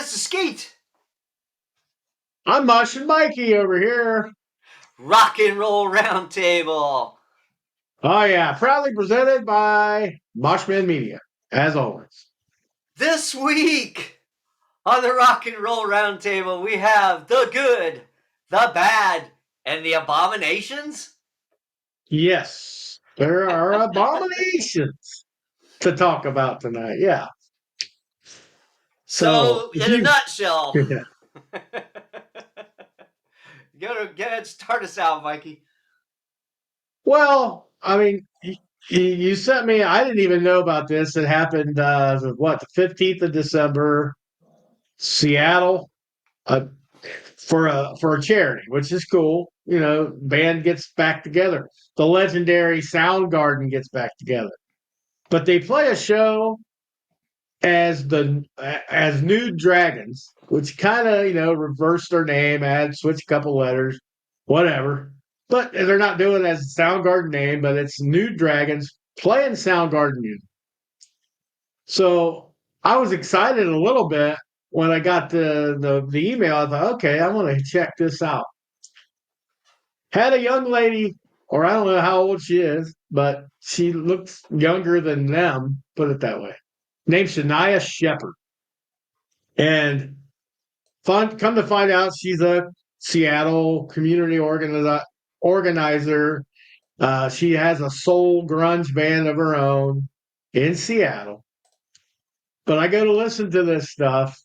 Mr. Skeet. I'm Mosh and Mikey over here. Rock and Roll Roundtable. Oh, yeah. Proudly presented by Moshman Media, as always. This week on the Rock and Roll Roundtable, we have the good, the bad, and the abominations. Yes, there are abominations to talk about tonight. Yeah. So in a you. nutshell, go ahead, start us out, Mikey. Well, I mean, you sent me, I didn't even know about this. It happened, the 15th of December, Seattle, uh, for a charity, which is cool. You know, band gets back together. The legendary Soundgarden gets back together. But they play a show as Nude Dragons, which kind of reversed their name, switch a couple letters, whatever. But they're not doing it as a Soundgarden name, but it's Nude Dragons playing Soundgarden music. So I was excited a little bit when I got the email. I thought, okay, I want to check this out. Had a young lady, or I don't know how old she is, but she looks younger than them, put it that way, named Shania Shepherd. And come to find out, she's a Seattle community organizer. She has a soul grunge band of her own in Seattle. But I go to listen to this stuff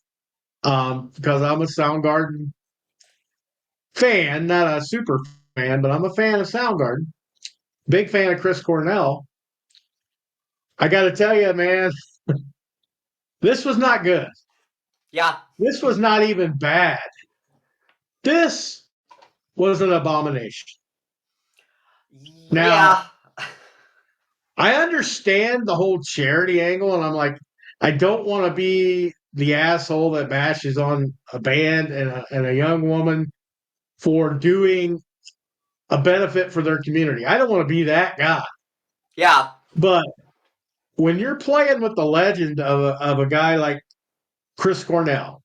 because I'm a Soundgarden fan, not a super fan, but I'm a fan of Soundgarden. Big fan of Chris Cornell. I got to tell you, man, this was not good. Yeah. This was not even bad. This was an abomination. Yeah. Now, I understand the whole charity angle, and I'm like, I don't want to be the asshole that bashes on a band and a young woman for doing a benefit for their community. I don't want to be that guy. Yeah. But when you're playing with the legend of a guy like Chris Cornell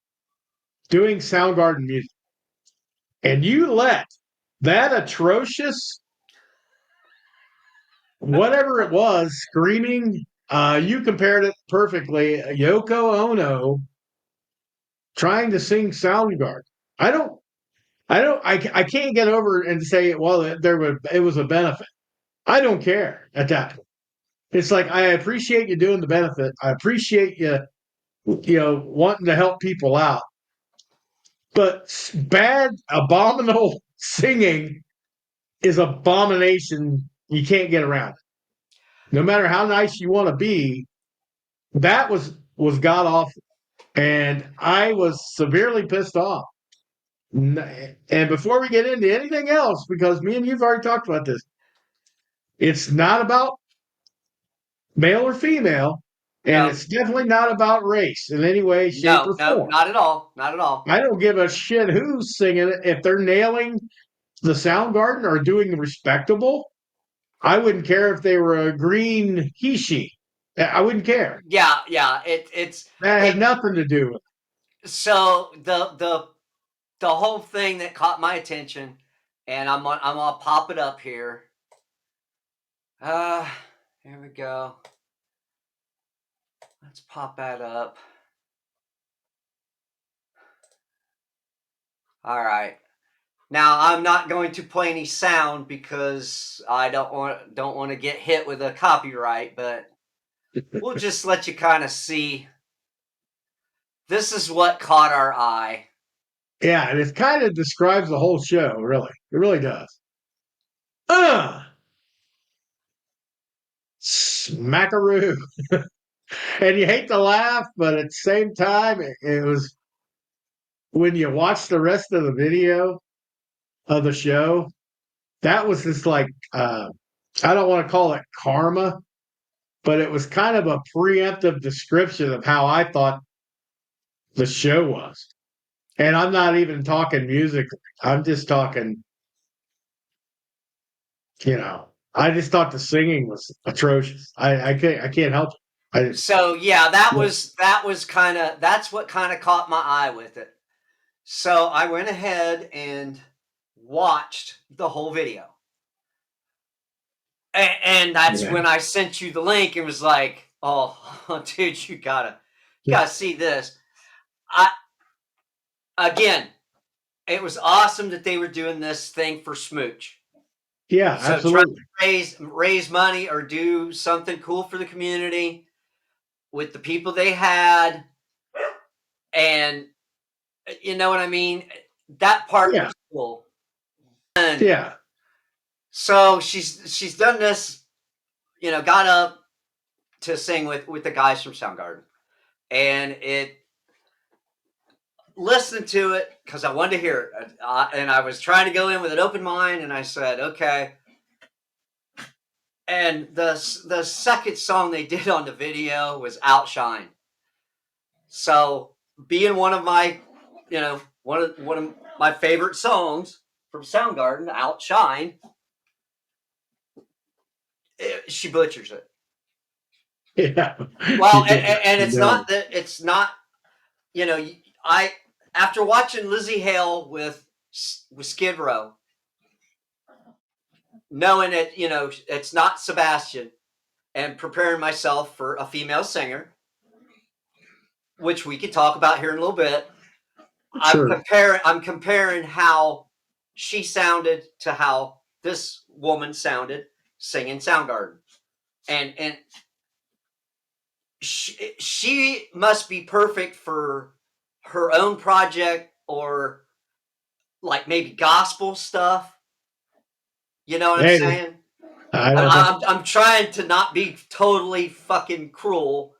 doing Soundgarden music, and you let that atrocious whatever it was screaming, you compared it perfectly. Yoko Ono trying to sing Soundgarden. I don't, I can't get over and say, well, it was a benefit. I don't care at that point. It's like, I appreciate you doing the benefit. I appreciate you, wanting to help people out. But bad, abominable singing is abomination. You can't get around it. No matter how nice you want to be, that was god awful, and I was severely pissed off. And before we get into anything else, because me and you've already talked about this, it's not about male or female, and No. it's definitely not about race in any way, shape, No. or No. form. Not at all. Not at all. I don't give a shit who's singing it. If they're nailing the Soundgarden or doing respectable, I wouldn't care if they were a green he she. I wouldn't care. Yeah. Yeah. It's That had it. nothing to do with it. So the whole thing that caught my attention, and I'm gonna pop it up here. Here we go. Let's pop that up. All right. Now I'm not going to play any sound because I don't want to get hit with a copyright, but we'll just let you kind of see. This is what caught our eye. Yeah, and it kind of describes the whole show, really. It really does. Uh Smackaroo. And you hate to laugh, but at the same time, it was when you watch the rest of the video of the show, that was just like I don't want to call it karma, but it was kind of a preemptive description of how I thought the show was. And I'm not even talking music. I'm just talking, I just thought the singing was atrocious. I can't help it. I So yeah, that's what kind of caught my eye with it. So I went ahead and watched the whole video. And that's yeah when I sent you the link and was like, "Oh, dude, you gotta see this." I again, it was awesome that they were doing this thing for Smooch. yeah So try absolutely to raise money or do something cool for the community with the people they had, and you know what I mean. That part yeah was cool. And yeah so she's done this, got up to sing with the guys from Soundgarden, and it listened to it because I wanted to hear it, and I was trying to go in with an open mind, and I said, okay. And the second song they did on the video was Outshine. So being one of my, one of my favorite songs from Soundgarden, Outshine, she butchers it. yeah Well, yeah and it's no not that it's not, you know, I after watching Lizzie Hale with Skid Row, knowing that it's not Sebastian, and preparing myself for a female singer, which we could talk about here in a little bit. sure I'm comparing how she sounded to how this woman sounded singing Soundgarden, and she must be perfect for her own project, or like maybe gospel stuff. You know what I'm hey saying? I I, don't know I'm trying to not be totally fucking cruel,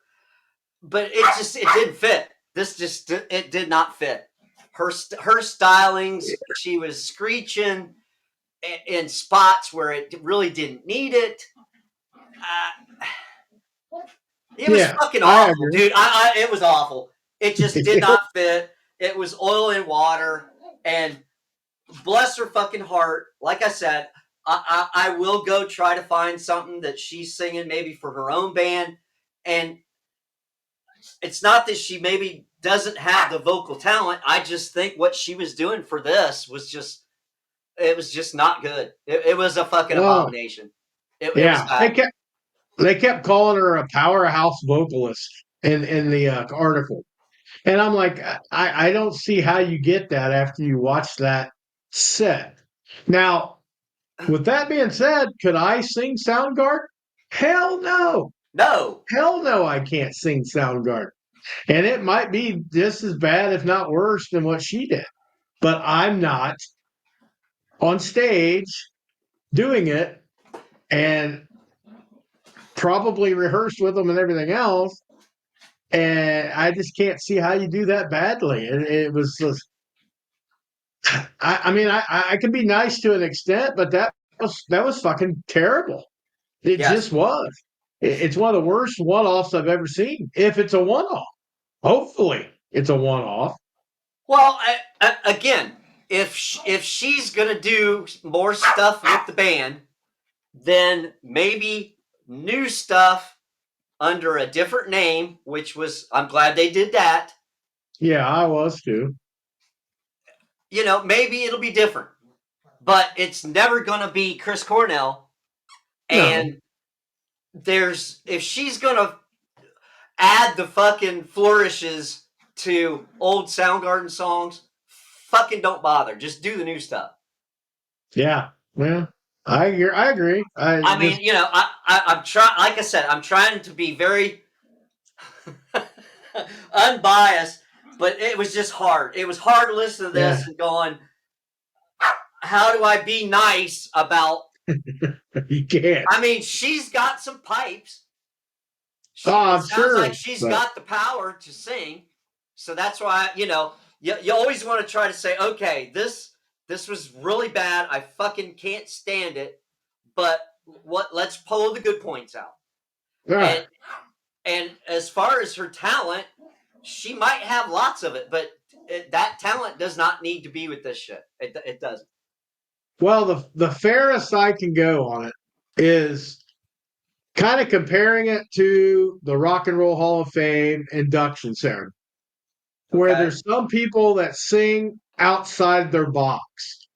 but it didn't fit. This just it did not fit. Her stylings, she was screeching in spots where it really didn't need it. It was yeah fucking I awful, agree dude. It was awful. It just did not fit. It was oil and water, and bless her fucking heart. Like I said, I will go try to find something that she's singing maybe for her own band, and it's not that she maybe doesn't have the vocal talent. I just think what she was doing for this was just not good. It was a fucking oh abomination. It was yeah bad. they kept calling her a powerhouse vocalist in the article. And I'm like, I don't see how you get that after you watch that set. Now, with that being said, could I sing Soundgarden? Hell no. No. Hell no, I can't sing Soundgarden. And it might be just as bad, if not worse, than what she did. But I'm not on stage doing it and probably rehearsed with them and everything else. And I just can't see how you do that badly. It was just, I mean, I can be nice to an extent, but that was fucking terrible. It Yes. just was. It's one of the worst one-offs I've ever seen. If it's a one-off, hopefully it's a one-off. Well, again, if she's gonna do more stuff with the band, then maybe new stuff under a different name, which was I'm glad they did that. Yeah, I was too. Maybe it'll be different, but it's never gonna be Chris Cornell. No, And if she's gonna add the fucking flourishes to old Soundgarden songs, fucking don't bother. Just do the new stuff. yeah, well, I agree. I I just mean, I'm trying. Like I said, I'm trying to be very unbiased, but it was just hard. It was hard to listen to yeah, this and going, how do I be nice about? you can't. I mean, she's got some pipes. Oh, It I'm sounds like sure, she's but got the power to sing. So that's why you always want to try to say, okay, this was really bad. I fucking can't stand it. But let's pull the good points out. all And right. and as far as her talent, she might have lots of it, but that talent does not need to be with this shit. It doesn't. Well, the fairest I can go on it is kind of comparing it to the Rock and Roll Hall of Fame induction ceremony, where Okay. there's some people that sing outside their box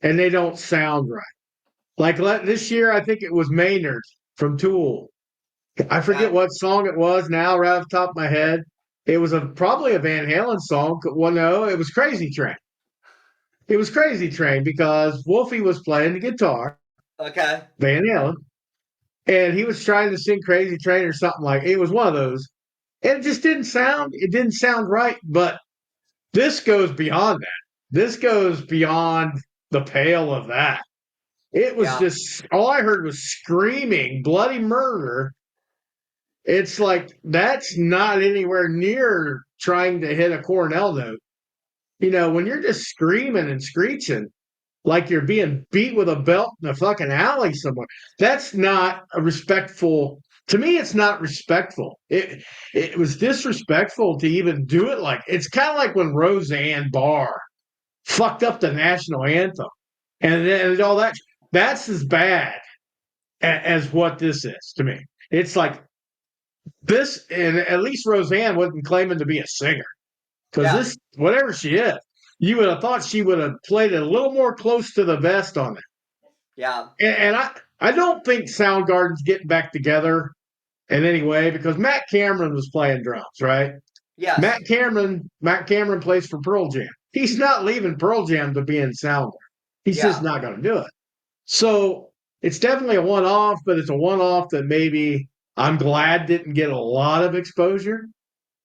and they don't sound right. Like this year, I think it was Maynard from Tool. I forget Okay. what song it was now, right off the top of my head. It was probably a Van Halen song. Well, no, it was Crazy Train. It was Crazy Train because Wolfie was playing the guitar, Okay. Van Halen, and he was trying to sing Crazy Train or something like it was one of those. And it just didn't sound right. But this goes beyond that. This goes beyond the pale of that. It was Yeah. just all I heard was screaming, bloody murder. It's like that's not anywhere near trying to hit a Cornell note. When you're just screaming and screeching like you're being beat with a belt in a fucking alley somewhere, that's not a respectful. To me, it's not respectful. It was disrespectful to even do it like it's kind of like when Roseanne Barr fucked up the national anthem and all that. That's as bad as what this is to me. It's like this, and at least Roseanne wasn't claiming to be a singer because Yeah. this, whatever she is, you would have thought she would have played it a little more close to the vest on it. Yeah. And I don't think Soundgarden's getting back together in any way because Matt Cameron was playing drums, right? Yes. Matt Cameron plays for Pearl Jam. He's not leaving Pearl Jam to be in Soundgarden. He's just Yeah. not going to do it. So it's definitely a one off, but it's a one off that maybe I'm glad didn't get a lot of exposure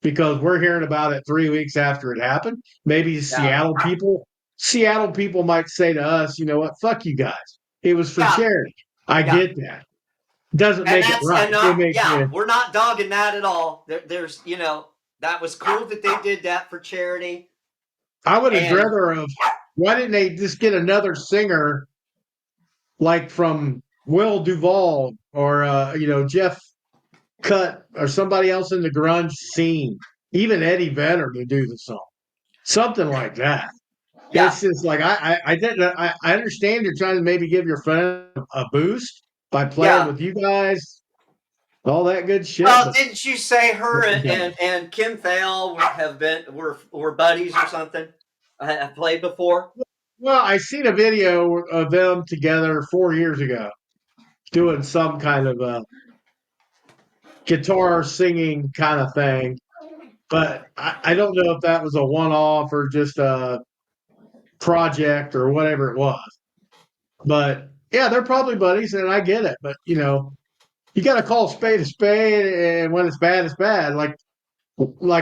because we're hearing about it 3 weeks after it happened. Maybe Yeah. Seattle people might say to us, you know what, fuck you guys. It was for Yeah. charity. I Yeah. get that. Doesn't And make it that's right. and It not makes yeah, you. we're not dogging that at all. There's that was cool that they did that for charity. I would have And rather of. Why didn't they just get another singer like from Will Duvall or Jeff Cut or somebody else in the grunge scene, even Eddie Vedder to do the song, something like that. yeah, It's just like I didn't I understand you're trying to maybe give your friend a boost by playing yeah. with you guys, all that good shit, Well, but didn't you say her and Kim Thale have been were buddies or something? Have played before? well, I seen a video of them together 4 years ago doing some kind of a guitar singing kind of thing, but I don't know if that was a one off or just a project or whatever it was. But yeah, they're probably buddies, and I get it. But you got to call a spade, and when it's bad. Like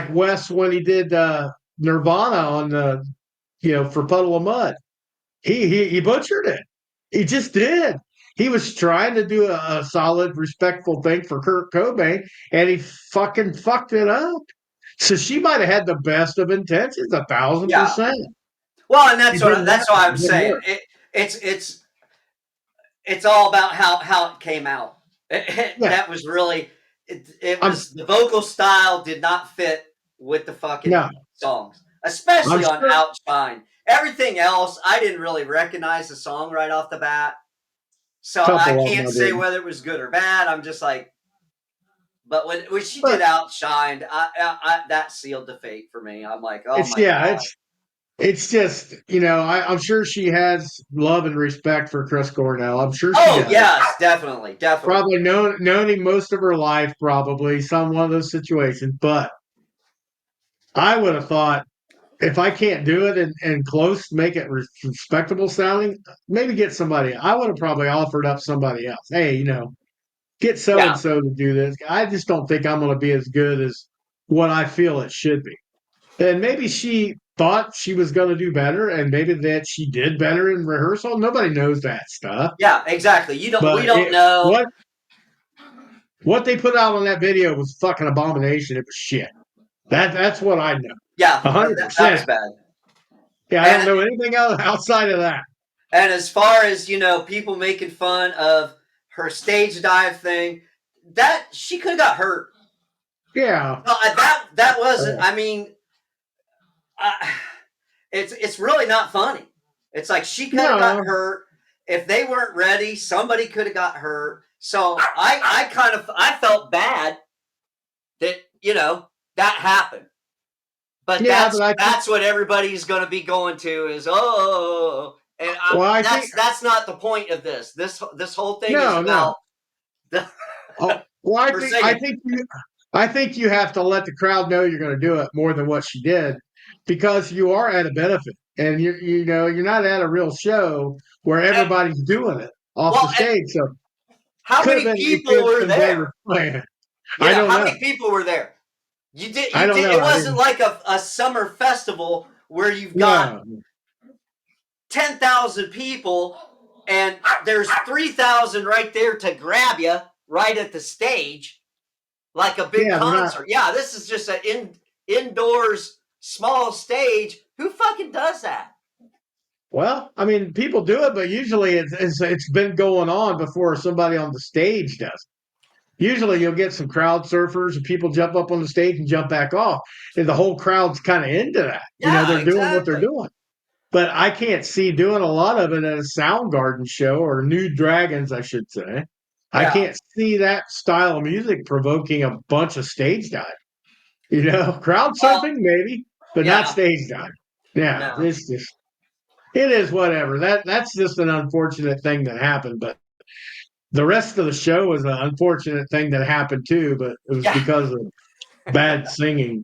Wes when he did Nirvana on the for Puddle of Mud, he butchered it. He just did. He was trying to do a solid, respectful thing for Kurt Cobain, and he fucking fucked it up. So she might have had the best of intentions, a thousand Yeah. percent. Well, and It didn't that's happen. what I'm It didn't saying. work. It's all about how it came out. Yeah, That was really it I'm was the vocal style did not fit with the no, fucking songs, I'm especially on sure. Outshine. Everything else, I didn't really recognize the song right off the bat, so I Couple of them can't I say did, whether it was good or bad. I'm just like, but when she did but Outshined, that sealed the fate for me. I'm like, oh it's my yeah, god, it's just I'm sure she has love and respect for Chris Cornell. I'm sure she oh does. yes, definitely, definitely, Probably known him most of her life, probably some one of those situations. But I would have thought if I can't do it and close, make it respectable sounding, maybe get somebody. I would have probably offered up somebody else. Hey, get so yeah, and so to do this. I just don't think I'm going to be as good as what I feel it should be. And maybe she thought she was going to do better, and maybe that she did better in rehearsal. Nobody knows that stuff. yeah, exactly. We But don't know. what they put out on that video was fucking abomination. It was shit. That's what I know. Yeah, A hundred that was percent. bad. Yeah, I don't And know anything else outside of that. and as far as people making fun of her stage dive thing, that she could have got hurt. Yeah. No, that wasn't. Oh. I mean, I, it's really not funny. It's like she could have got No. hurt if they weren't ready. Somebody could have got hurt. So I felt bad that that happened. But Yeah, but I think that's what everybody's going to be going to is and well, I think that's not the point of this. This whole thing is no, no. about the Oh, well, for singing. I think you have to let the crowd know you're going to do it more than what she did, because you are at a benefit, and you're not at a real show where And, everybody's doing it off the well, and stage. So how could have many been it people could have were been better there? playing. I Yeah, don't how know. many people were there? I You don't did know. it I wasn't didn't. like a summer festival where you've got No. 10,000 people and there's 3,000 right there to grab you right at the stage like a big Yeah, they're not. concert. Yeah, this is just an indoors small stage. Who fucking does that? Well, I mean, people do it, but usually it's been going on before somebody on the stage does. Usually you'll get some crowd surfers and people jump up on the stage and jump back off. And the whole crowd's kind of into that. Yeah, They're doing what they're exactly. doing. But I can't see doing a lot of it at a Soundgarden show or New Dragons, I should say. I Yeah. can't see that style of music provoking a bunch of stage dive. Crowd Well, surfing, maybe, but not yeah. stage dive. Yeah, No. it is whatever. That's just an unfortunate thing that happened. But the rest of the show was an unfortunate thing that happened too, but it was Yeah. because of bad singing on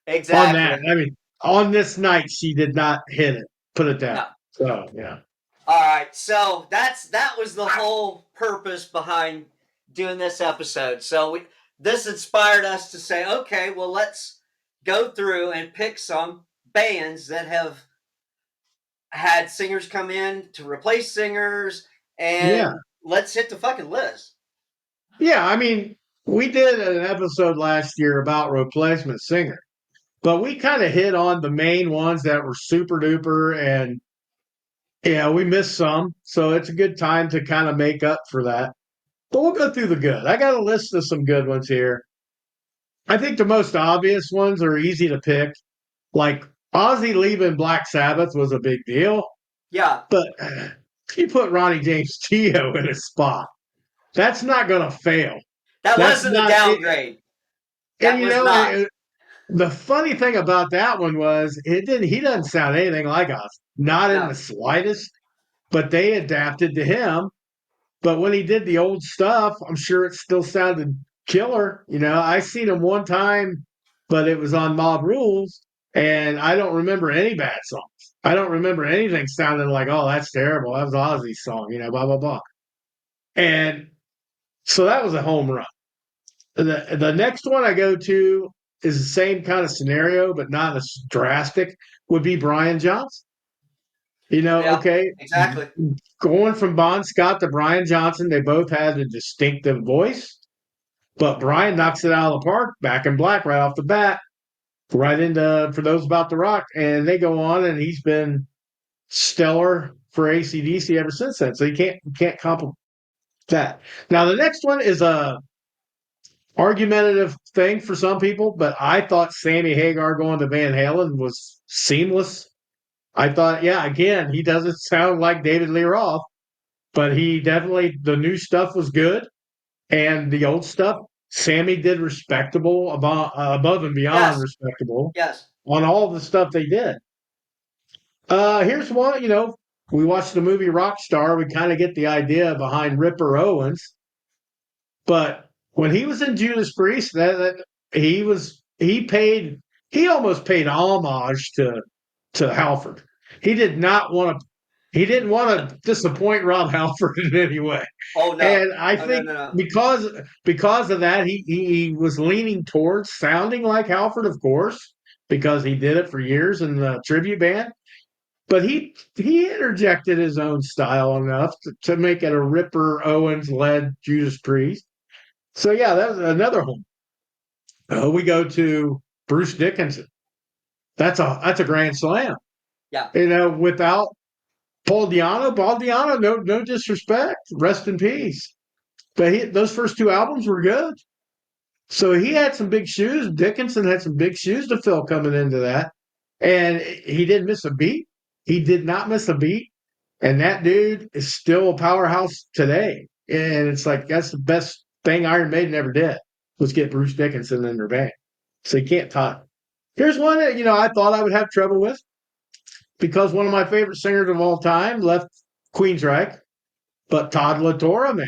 that. Exactly. I mean, on this night, she did not hit it. Put it that. No. So yeah, All right. So that was the whole purpose behind doing this episode. So this inspired us to say, okay, well, let's go through and pick some bands that have had singers come in to replace singers, yeah, and let's hit the fucking list. yeah. I mean, we did an episode last year about replacement singer, but we kind of hit on the main ones that were super duper, and yeah, we missed some. So it's a good time to kind of make up for that. But we'll go through the good. I got a list of some good ones here. I think the most obvious ones are easy to pick. Like Ozzy leaving Black Sabbath was a big deal, Yeah, but you put Ronnie James Dio in his spot. That's not going to fail. that That's wasn't a not it. downgrade. And That was not. the funny thing about that one was it didn't. He doesn't sound anything like us, not in No. the slightest. But they adapted to him. But when he did the old stuff, I'm sure it still sounded killer. I seen him one time, but it was on Mob Rules, and I don't remember any bad songs. I don't remember anything sounding like, oh, that's terrible. That was Ozzy's song, blah, blah, blah. And so that was a home run. The next one I go to is the same kind of scenario, but not as drastic, would be Brian Johnson. Yeah, Okay, exactly. going from Bon Scott to Brian Johnson, they both had a distinctive voice, but Brian knocks it out of the park, Back in Black right off the bat, right into For Those About to Rock, and they go on, and he's been stellar for AC/DC ever since then. So you can't compliment that. Now the next one is a argumentative thing for some people, but I thought Sammy Hagar going to Van Halen was seamless. I thought, yeah, again, he doesn't sound like David Lee Roth, but he definitely, the new stuff was good, and the old stuff, Sammy did respectable, above and beyond Yes, respectable yes. on all the stuff they did. Here's one, we watched the movie Rockstar. We kind of get the idea behind Ripper Owens, but when he was in Judas Priest, that he almost paid homage to Halford. He did not want to. He didn't want to disappoint Rob Halford in any way. Oh no. And I Oh no think no no. because of that, he was leaning towards sounding like Halford, of course, because he did it for years in the tribute band. But he interjected his own style enough to make it a Ripper Owens led Judas Priest. So yeah, that was another one. We go to Bruce Dickinson. That's a grand slam. Yeah. Without Paul Diano, no disrespect, rest in peace. But those first two albums were good. So he had some big shoes. Dickinson had some big shoes to fill coming into that. And he didn't miss a beat. He did not miss a beat. And that dude is still a powerhouse today. and it's like that's the best thing Iron Maiden ever did was get Bruce Dickinson in their band. So you can't top. Here's one that I thought I would have trouble with because one of my favorite singers of all time left Queensryche, but Todd La Torre, man.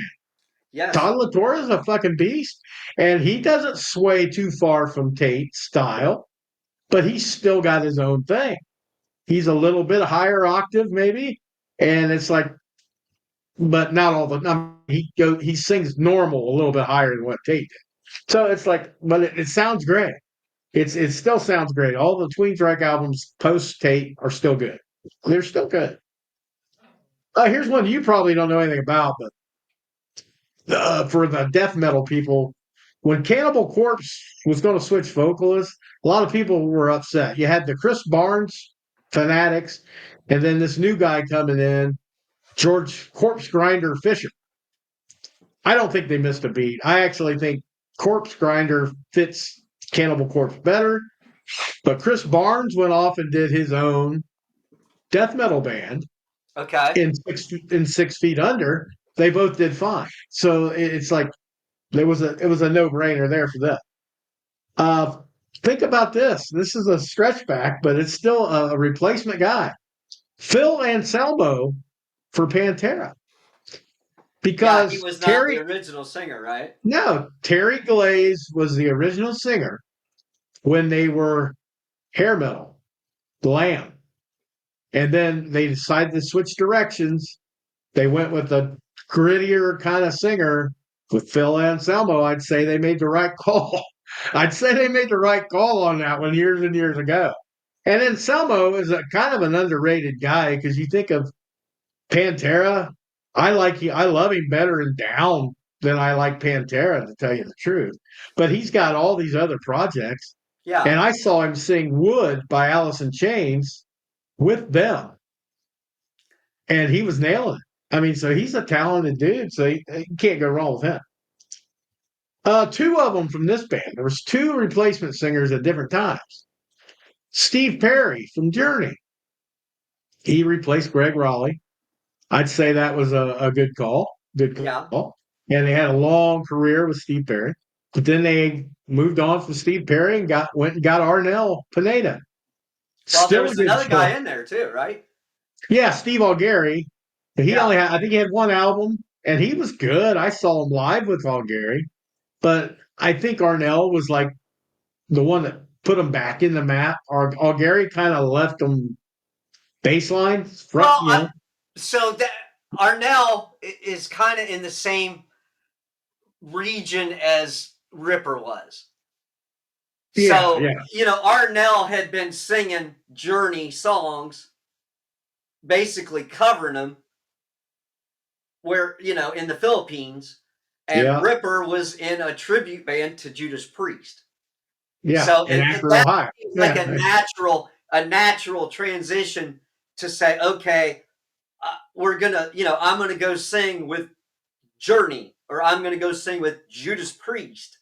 Yes. Todd La Torre is a fucking beast, and he doesn't sway too far from Tate's style, but he's still got his own thing. He's a little bit higher octave, maybe, and it's like, but not all the. He sings normal a little bit higher than what Tate did. So it's like, but it sounds great. It still sounds great. All the Queensryche albums post Tate are still good. They're still good. Here's one you probably don't know anything about, but for the death metal people, when Cannibal Corpse was going to switch vocalists, a lot of people were upset. You had the Chris Barnes fanatics, and then this new guy coming in, George Corpse Grinder Fisher. I don't think they missed a beat. I actually think Corpse Grinder fits Cannibal Corpse better, but Chris Barnes went off and did his own death metal band Okay. in 6 Feet Under. They both did fine. So it's like it was a no brainer there for them. Uh, think about this. This is a stretch back, but it's still a replacement guy. Phil Anselmo for Pantera. Yeah, he Because was not the original singer, right? Terry Glaze was the original singer when they were hair metal, glam. And then they decided to switch directions. They went with a grittier kind of singer with Phil Anselmo. I'd say they made the right call. I'd say they made the right call on that one years and years ago. And Anselmo is a kind of an underrated guy because you think of Pantera. I love him better in Down than I like Pantera, to tell you the truth. But he's got all these other projects. Yeah. And I saw him sing Wood by Alice in Chains with them. And he was nailing it. I mean, so he's a talented dude, so you can't go wrong with him. Two of them from this band. There was two replacement singers at different times. Steve Perry from Journey. He replaced Greg Raleigh. I'd say that was a good call. Good Yeah. call. And they had a long career with Steve Perry. But then they moved on from Steve Perry and went and got Arnel Pineda. Well, there Still a was good another guy choice. in there too, right? Yeah, Steve Algary. Yeah. I think he had one album, and he was good. I saw him live with Algary, but I think Arnel was like the one that put him back in the map. Algary kind of left him baseline front. Well, so that Arnell is kind of in the same region as Ripper was. Yeah, So, yeah, Arnell had been singing Journey songs, basically covering them where, in the Philippines, and yeah, Ripper was in a tribute band to Judas Priest. yeah. So In Akron, that Ohio. seems like Yeah, a natural transition to say, okay, we're gonna, I'm gonna go sing with Journey, or I'm gonna go sing with Judas Priest.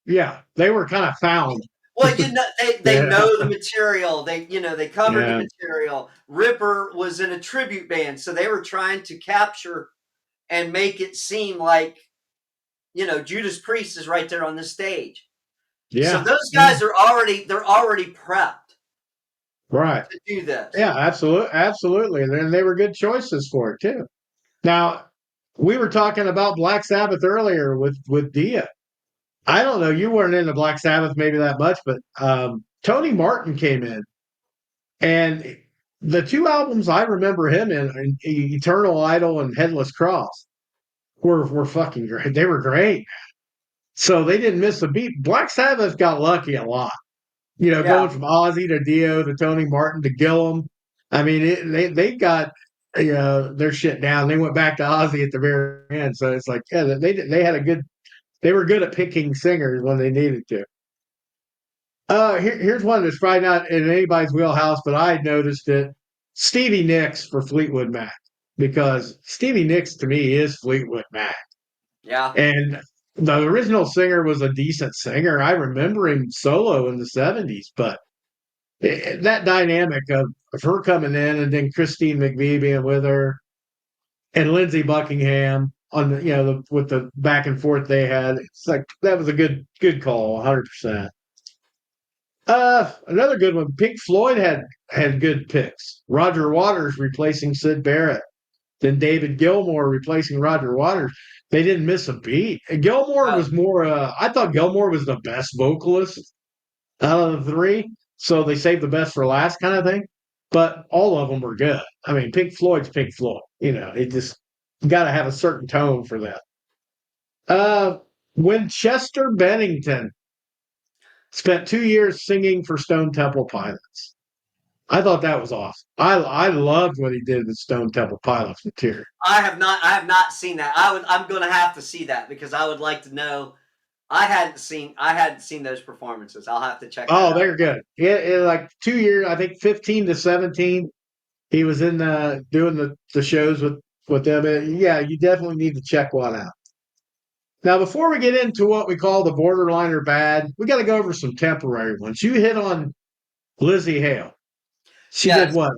yeah. They were kind of found. Well, they Yeah, know the material. They covered the yeah, material. Ripper was in a tribute band, so they were trying to capture and make it seem like Judas Priest is right there on the stage. So yeah, those yeah. guys they're already prepped Right. to do this. Yeah, absolutely, absolutely. And then they were good choices for it too. Now, we were talking about Black Sabbath earlier with Dia. I don't know, you weren't into Black Sabbath maybe that much, but Tony Martin came in, and the two albums I remember him in Eternal Idol and Headless Cross, were fucking great. They were great. So they didn't miss a beat. Black Sabbath got lucky a lot. Yeah. Going from Ozzy to Dio to Tony Martin to Gillum. I mean, they got their shit down. They went back to Ozzy at the very end. So it's like, yeah, they had a good. They were good at picking singers when they needed to. Here's one that's probably not in anybody's wheelhouse, but I noticed it. Stevie Nicks for Fleetwood Mac, because Stevie Nicks to me is Fleetwood Mac. Yeah. And the original singer was a decent singer. I remember him solo in the 70s, but that dynamic of her coming in and then Christine McVie being with her and Lindsey Buckingham, on the with the back and forth they had. It's like that was a good call, 100%. Another good one. Pink Floyd had good picks. Roger Waters replacing Sid Barrett, then David Gilmour replacing Roger Waters. They didn't miss a beat. And Gilmour Oh, was more. I thought Gilmour was the best vocalist out of the three, so they saved the best for last, kind of thing. But all of them were good. I mean, Pink Floyd's Pink Floyd. It just got to have a certain tone for that. Winchester Bennington spent 2 years singing for Stone Temple Pilots. I thought that was awesome. I loved what he did with Stone Temple Pilots material. I have not seen that. I'm going to have to see that because I would like to know. I hadn't seen those performances. I'll have to check that Oh, out. they're good. Like 2 years, I think 15 to 17. He was in doing the shows with them. Yeah, you definitely need to check one out. Now, before we get into what we call the borderline or bad, we got to go over some temporary ones. You hit on Lizzie Hale. She Yes. did what,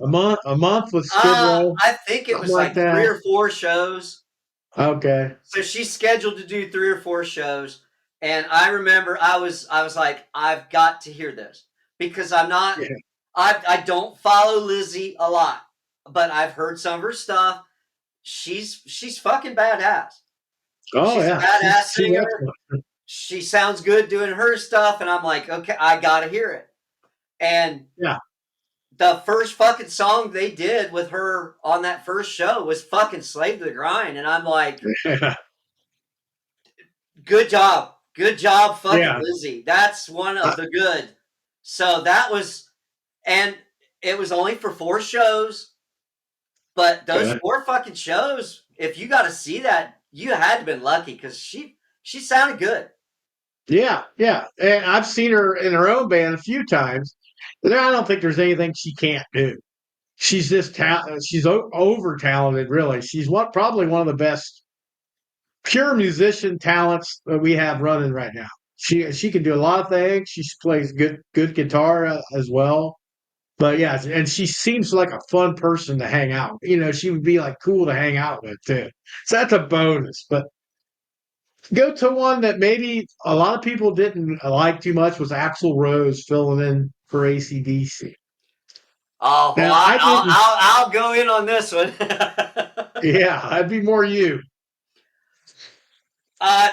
a month with Skid Row, I think it something was like like three that. or four shows. Okay. So she's scheduled to do 3 or 4 shows, and I remember I was like, I've got to hear this because Yeah. I don't follow Lizzie a lot, but I've heard some of her stuff. She's fucking badass. Oh She's a yeah. badass She's singer. excellent. She sounds good doing her stuff, and I'm like, okay, I gotta hear it. And Yeah. the first fucking song they did with her on that first show was fucking Slave to the Grind, and I'm like, Yeah. good job, fucking Yeah. Lizzie. That's one Uh, of the good. So that was, and it was only for 4 shows, but those okay. 4 fucking shows, if you got to see that, you had to have been lucky because she sounded good. Yeah. Yeah. And I've seen her in her own band a few times. But I don't think there's anything she can't do. She's just she's over talented. Really, she's probably one of the best pure musician talents that we have running right now. She can do a lot of things. She plays good guitar as well. But yeah, and she seems like a fun person to hang out. She would be like cool to hang out with too. So that's a bonus. But go to one that maybe a lot of people didn't like too much was Axl Rose filling in for ACDC. Oh well, Now I didn't. I'll go in on this one. Yeah, I'd be more you. uh,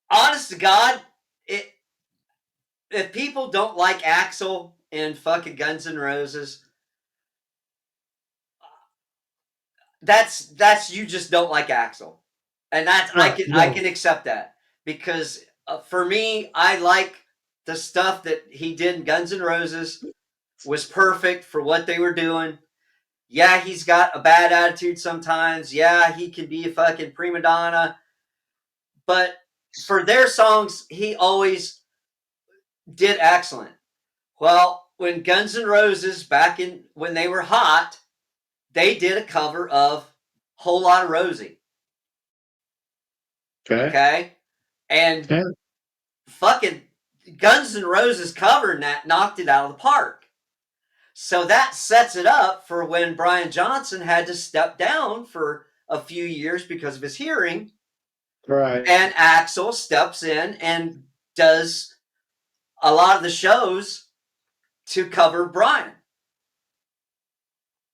honest to God, it if people don't like Axel and fucking Guns N' Roses, that's you just don't like Axel, and that's I Right. can I No. can accept that because for me, I like the stuff that he did in Guns N' Roses was perfect for what they were doing. Yeah, he's got a bad attitude sometimes. Yeah, he can be a fucking prima donna, but for their songs, he always did excellent. Well, when Guns N' Roses back in when they were hot, they did a cover of Whole Lot of Rosie. Okay. Okay, and Yeah. fucking Guns N' Roses covering that knocked it out of the park. So that sets it up for when Brian Johnson had to step down for a few years because of his hearing, Right. and Axel steps in and does a lot of the shows to cover Brian.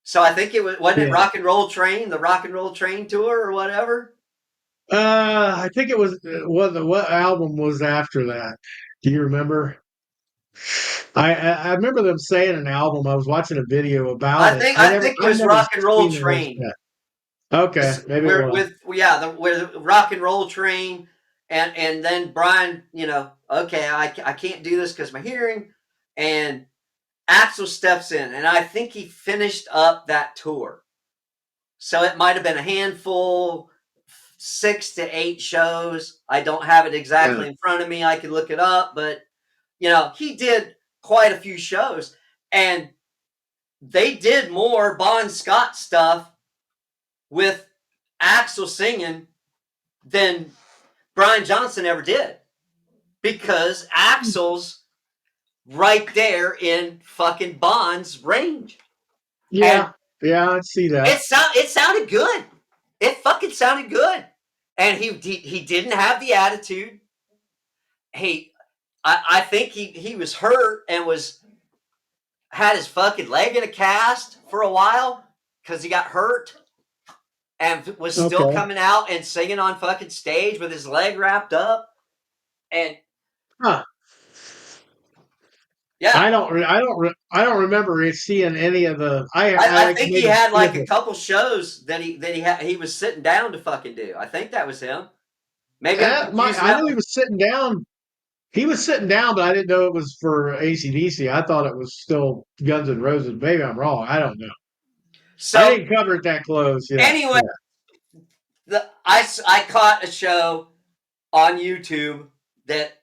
So I think it wasn't it Yeah. Rock and Roll Train, the Rock and Roll Train tour or whatever. I think it was what album was after that? Do you remember? I remember them saying an album. I was watching a video I about it. think I think it I've was never Rock and Roll seen the whole Train. set. Okay, maybe it Where was. with yeah, where the Rock and Roll Train, and then Brian, okay, I can't do this because my hearing, and Axel steps in, and I think he finished up that tour. So it might have been a handful, 6 to 8 shows. I don't have it Yeah. exactly in front of me. I could look it up, but he did quite a few shows, and they did more Bon Scott stuff with Axel singing than Brian Johnson ever did because Axel's right there in fucking Bond's range, and Yeah. Yeah, I see that. it sounded good. It fucking sounded good. and he didn't have the attitude. He I think he was hurt and was had his fucking leg in a cast for a while because he got hurt and was still Okay. coming out and singing on fucking stage with his leg wrapped up. And Huh. yeah, I don't remember seeing any of the. I I like think he maybe had skip like a it. couple shows he was sitting down to fucking do. I think that was him. Maybe I'm confusing I that knew he with. was sitting down. He was sitting down, but I didn't know it was for AC/DC. I thought it was still Guns N' Roses. Maybe I'm wrong. I don't know. I So didn't cover it that close. Yeah. anyway, Yeah. I caught a show on YouTube that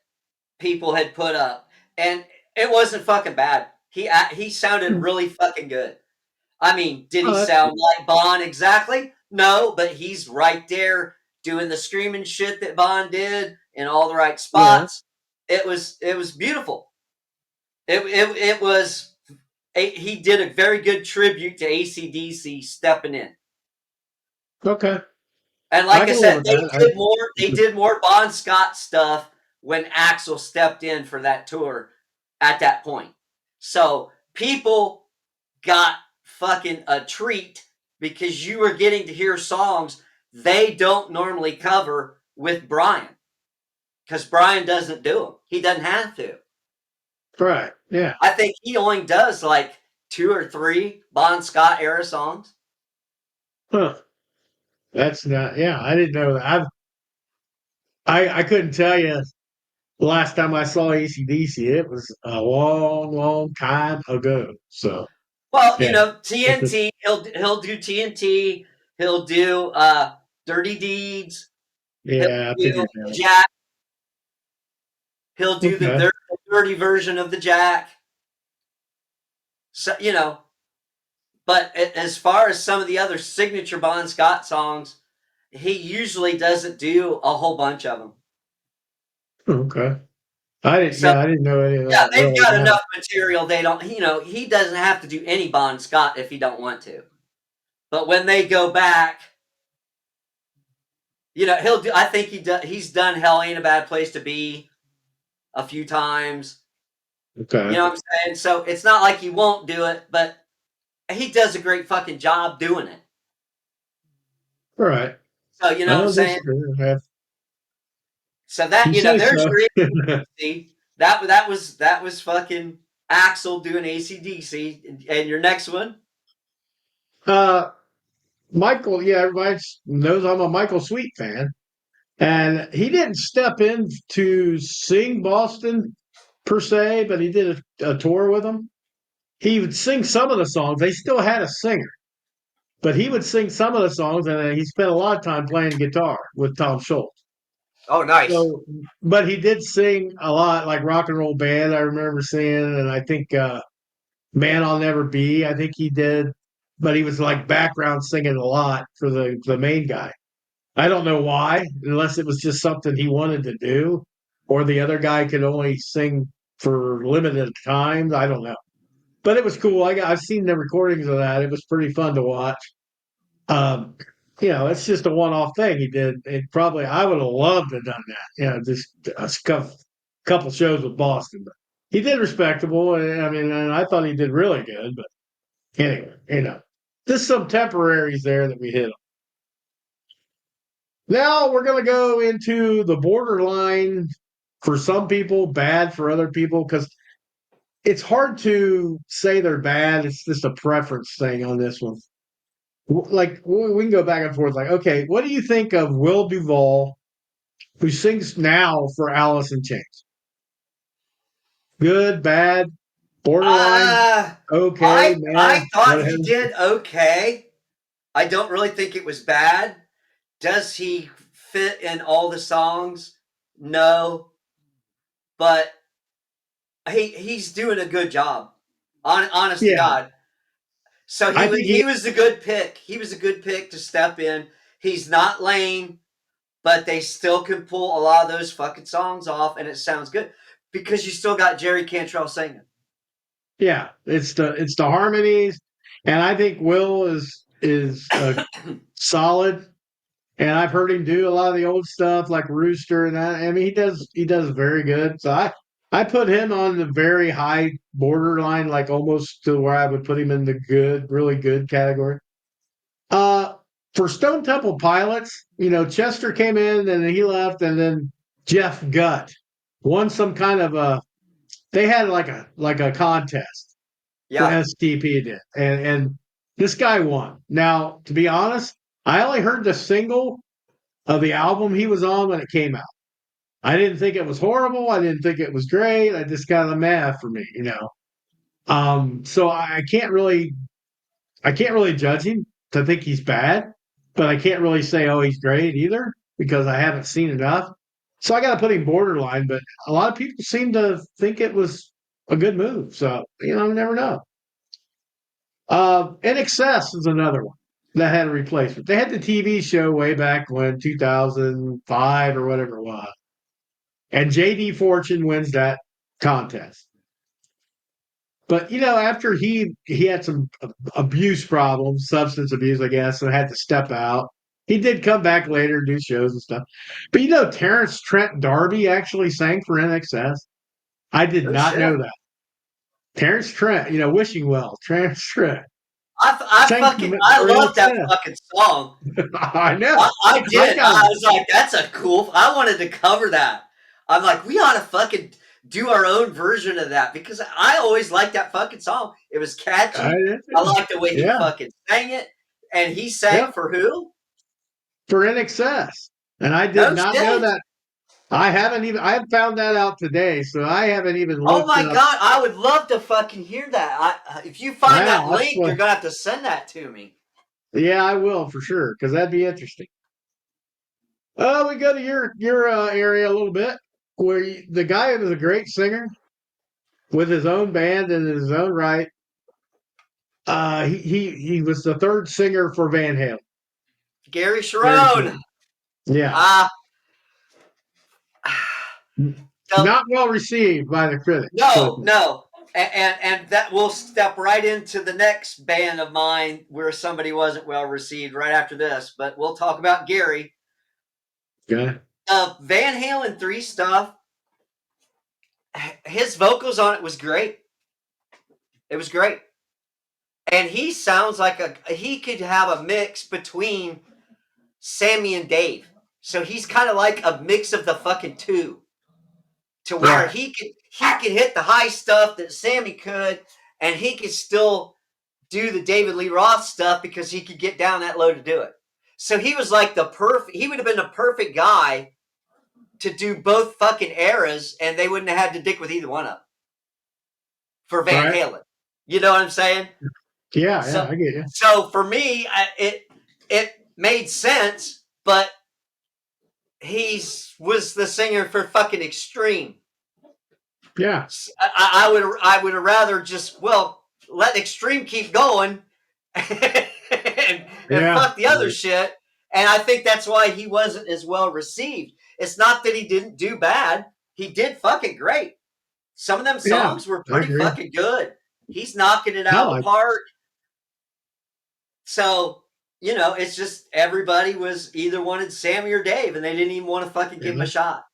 people had put up, and it wasn't fucking bad. He sounded really fucking good. I mean, did he Oh, that's sound good. like Bond exactly? No, but he's right there doing the screaming shit that Bond did in all the right Yeah. spots. It was beautiful. It was he did a very good tribute to ACDC stepping in. Okay. And I like I can live said, with that. they did more Bon Scott stuff when Axl stepped in for that tour at that point. So people got fucking a treat because you were getting to hear songs they don't normally cover with Brian because Brian doesn't do them. He doesn't have to. Right. Yeah. I think he only does like two or three Bon Scott era songs. Huh. That's not. Yeah. I didn't know that. I couldn't tell you the last time I saw AC/DC. It was a long, long time ago. So Well, yeah. It's just, TNT. He'll do TNT. He'll do Dirty Deeds. He'll yeah. I do figured that. Jack. He'll do Okay. the dirty version of the Jack. So but as far as some of the other signature Bon Scott songs, he usually doesn't do a whole bunch of them. Okay. I didn't. So Yeah. I didn't know any of yeah, that they've really. got No. enough material. They don't. He doesn't have to do any Bon Scott if he don't want to. But when they go back, he'll do. I think he's done "Hell Ain't a Bad Place to Be" a few times. You Okay. know what I'm saying? So it's not like he won't do it, but he does a great fucking job doing it. All right. So you I know what I'm don't saying? disagree with that. So that You say there's so. your ACDC. That was fucking Axel doing ACDC, and your next one. uh, Michael. Yeah. Everybody knows I'm a Michael Sweet fan. And he didn't step in to sing Boston per se, but he did a tour with them. He would sing some of the songs. They still had a singer, but he would sing some of the songs, and he spent a lot of time playing guitar with Tom Schultz. Oh, nice. So, but he did sing a lot, like Rock and Roll Band. I remember seeing, and I think Man I'll Never Be. I think he did, but he was like background singing a lot for the main guy. I don't know why, unless it was just something he wanted to do, or the other guy could only sing for limited times. I don't know, but it was cool. I've seen the recordings of that. It was pretty fun to watch. Um, it's just a one-off thing he did. It probably I would have loved to have done that. Just a couple shows with Boston, but he did respectable. And I mean, and I thought he did really good. But anyway, just some temporaries there that we hit. Now we're going to go into the borderline for some people, bad for other people, because it's hard to say they're bad. It's just a preference thing on this one. Like, we can go back and forth. Like, okay, what do you think of Will Duvall, who sings now for Alice in Chains? Good, bad, borderline, Uh, okay, I man, thought whatever. he did okay. I don't really think it was bad. Does he fit in all the songs? No, but he's doing a good job. Honest to Yeah, God. So I think he, he was a good pick. He was a good pick to step in. He's not lame, but they still can pull a lot of those fucking songs off, and it sounds good because you still got Jerry Cantrell singing. yeah, it's the harmonies, and I think Will is solid. and I've heard him do a lot of the old stuff like Rooster and that. I mean, he does very good. So I put him on the very high borderline, like almost to where I would put him in the good, really good category. Uh, for Stone Temple Pilots, Chester came in and he left, and then Jeff Gutt won some kind of a. They had like a contest. The Yeah. STP did, and this guy won. Now, to be honest, I only heard the single of the album he was on when it came out. I didn't think it was horrible. I didn't think it was great. I just got a meh for me. So I can't really judge him to think he's bad, but I can't really say, oh, he's great either because I haven't seen enough. So I got to put him borderline, but a lot of people seem to think it was a good move. So, you never know. In Excess is another one that had a replacement. They had the TV show way back when 2005 or whatever it was. And JD Fortune wins that contest. But after he had some abuse problems, substance abuse, I guess, and had to step out. He did come back later and do shows and stuff. But Terrence Trent D'Arby actually sang for NXS. I did No not know shit. that. Terrence Trent, wishing well, Terrence Trent sang I for love that NXS. fucking song. I know. I I did. got I was like, that's a cool. I wanted to cover that. I'm like, we ought to fucking do our own version of that because I always liked that fucking song. It was I catchy. did I too. liked the way he Yeah, fucking sang it. And he sang yeah, for who? for NXS. And I did No not know shit. that. I have found that out today, so I haven't even Oh looked my up. god, I would love to fucking hear that. If you find Yeah, that link, you're gonna have to send that to me. yeah, I will for sure because that'd be interesting. We go to your area a little bit where the guy was a great singer with his own band and in his own right. He was the third singer for Van Halen. Gary Very Sharon. important. Yeah, Uh so not well received by the critics. Put it no, no. And that will step right into the next band of mine where somebody wasn't well received right after this, but we'll talk about Gary. okay. Van Halen 3 stuff, his vocals on it was great. It was great. And he sounds like he could have a mix between Sammy and Dave. So he's kind of like a mix of the fucking two to where Right, he could hit the high stuff that Sammy could, and he could still do the David Lee Roth stuff because he could get down that low to do it. So he was like the perfect. He would have been the perfect guy to do both fucking eras, and they wouldn't have had to dick with either one of them for Van right. Halen. You know what I'm saying? Yeah, yeah, So, I get you. so for me, it made sense, but he was the singer for fucking Extreme. Yeah, I would have rather just let Extreme keep going and yeah, fuck the other shit. And I think that's why he wasn't as well received. It's not that he didn't do bad; he did fucking great. Some of them yeah. songs were I pretty agree. fucking good. He's knocking it out No, of the park. So it's just everybody was either wanted Sammy or Dave, and they didn't even want to fucking give him a yeah, shot.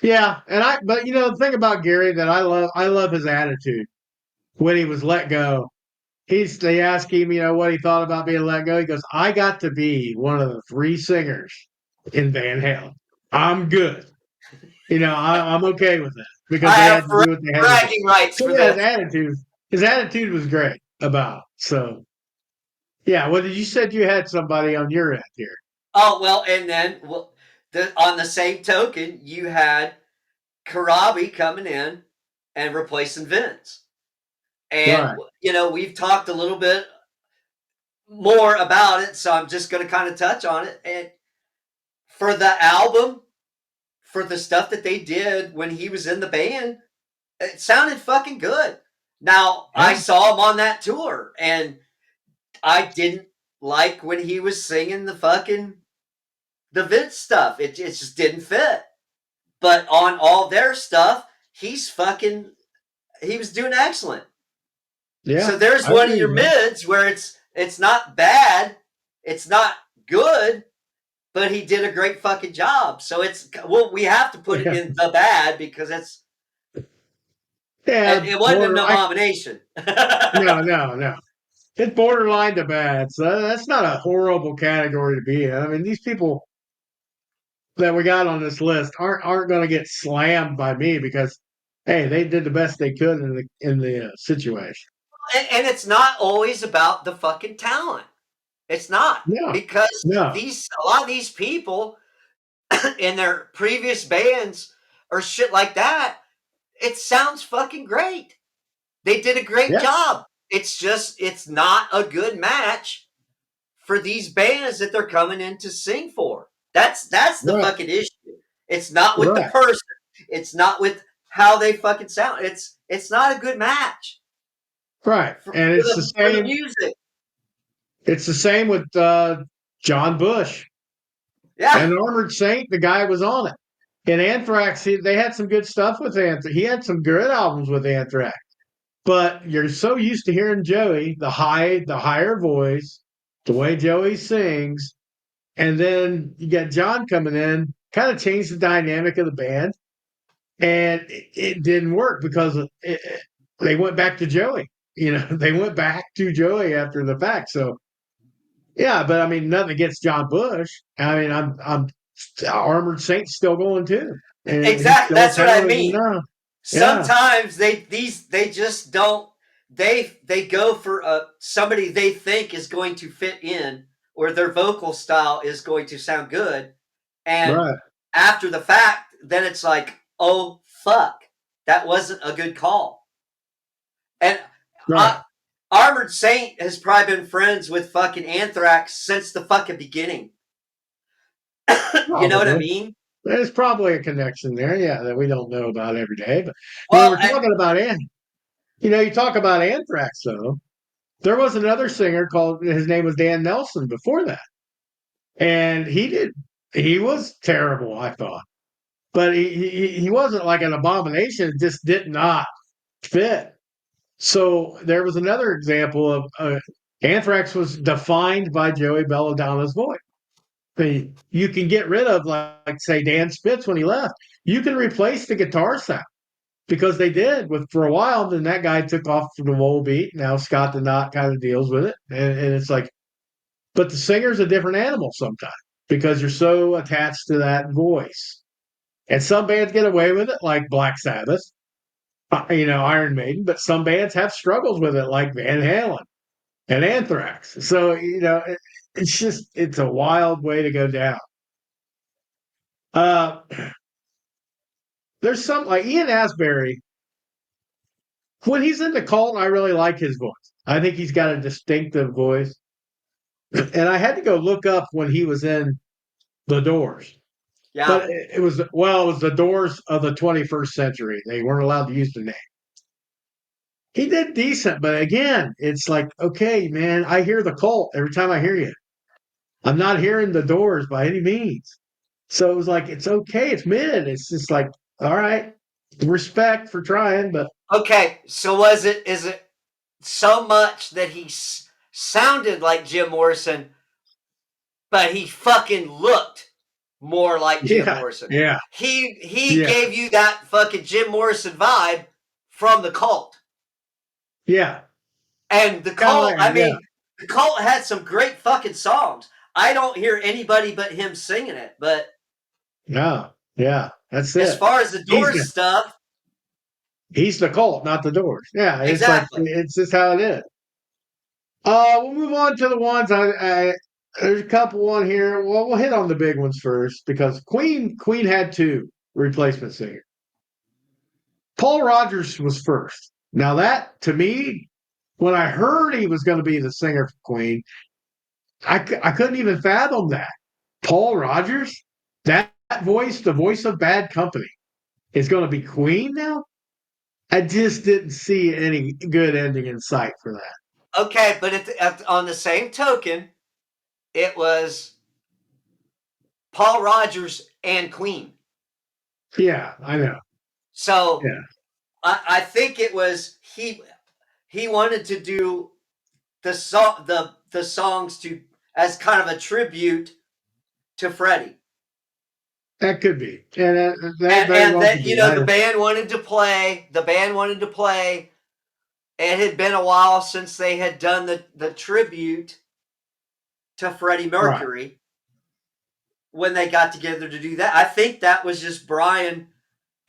yeah. But the thing about Gary that I love his attitude when he was let go. They asked him, what he thought about being let go. He goes, I got to be one of the three singers in Van Halen. I'm good. I'm okay with that because I they have had to do what they had to do. bragging rights So for yeah, his this. attitude, his attitude was great about it. So yeah, well, you said you had somebody on your end here. Oh well, and then on the same token, you had Karabi coming in and replacing Vince. And Right. we've talked a little bit more about it, so I'm just going to kind of touch on it. And for the album, for the stuff that they did when he was in the band, it sounded fucking good. Now, I Yeah. saw him on that tour, and I didn't like when he was singing the Vince stuff. It just didn't fit. But on all their stuff, he was doing excellent. So Yeah. there's I one of agree your with that. mids where it's not bad, it's not good, but he did a great fucking job. So we have to put it Yeah, in the bad because yeah, it wasn't an border. abomination. No. It's borderline to bad. So that's not a horrible category to be in. I mean, these people that we got on this list aren't going to get slammed by me because hey, they did the best they could in the situation. And it's not always about the fucking talent. It's not No, because no, these a lot of these people in their previous bands or shit like that, it sounds fucking great. They did a great yeah, job. It's not a good match for these bands that they're coming in to sing for. That's the right, fucking issue. It's not with the right, person. It's not with how they fucking sound. It's not a good match right. And for it's the for the same. music. It's the same with John Bush Yeah. and Armored Saint. The guy was on it. And Anthrax, they had some good stuff with Anthrax. He had some good albums with Anthrax. But you're so used to hearing Joey, the higher voice, the way Joey sings, and then you got John coming in, kind of changed the dynamic of the band, and it didn't work because they went back to Joey. You know, they went back to Joey after the fact. So yeah, but I mean, nothing against John Bush. I mean, I'm Armored Saint's still going too, and he's Exactly. still That's what I talented mean. enough. Yeah, Sometimes they just don't they go for somebody they think is going to fit in or their vocal style is going to sound good, and right, after the fact then it's like, oh fuck, that wasn't a good call. And uh, right. Armored Saint has probably been friends with fucking Anthrax since the fucking beginning. You know what I Probably. mean? There's probably a connection there, yeah, that we don't know about every day. But when Well, we're talking about you talk about Anthrax though. There was another singer called his name was Dan Nelson before that, and he was terrible, I thought, but he wasn't like an abomination. It just did not fit. So there was another example of Anthrax was defined by Joey Belladonna's voice. You can get rid of like say Dan Spitz when he left. You can replace the guitar sound because they did with for a while. Then that guy took off for the whole beat. Now Scott the Knot kind of deals with it, and it's like, but the singer's a different animal sometimes because you're so attached to that voice. And some bands get away with it, like Black Sabbath, Iron Maiden, but some bands have struggles with it, like Van Halen and Anthrax. So it's a wild way to go down. Uh, there's some like Ian Asbury when he's in the cult. I really like his voice. I think he's got a distinctive voice. And I had to go look up when he was in the Doors, but yeah. it was the Doors of the 21st century. They weren't allowed to use the name. He did decent, but again, it's like, okay, man, I hear the cult every time I hear you. I'm not hearing the Doors by any means. So it was like, it's okay, it's mid. It's just like, all right, respect for trying, but Okay, so is it so much that sounded like Jim Morrison, but he fucking looked more like Jim yeah, Morrison. yeah, He yeah, gave you that fucking Jim Morrison vibe from the cult. yeah, And yeah. the cult had some great fucking songs. I don't hear anybody but him singing it, but No, yeah, that's as it. far as the He's Doors stuff, he's the cult, not the Doors. Yeah, it's like exactly. it's just how it is. We'll move on to the ones there's a couple on here. Well, we'll hit on the big ones first because Queen had two replacement singers. Paul Rogers was first. Now that to me, when I heard he was going to be the singer for Queen, I couldn't even fathom that. Paul Rogers, that voice, the voice of Bad Company, is going to be Queen now. I just didn't see any good ending in sight for that. Okay, but on the same token, it was Paul Rogers and Queen. Yeah, I know. So Yeah, I think it was he wanted to do the songs to as kind of a tribute to Freddie. That could be, and that very And well that, could be. the band wanted to play. The band wanted to play. It had been a while since they had done the tribute to Freddie Right. Mercury when they got together to do that. I think that was just Brian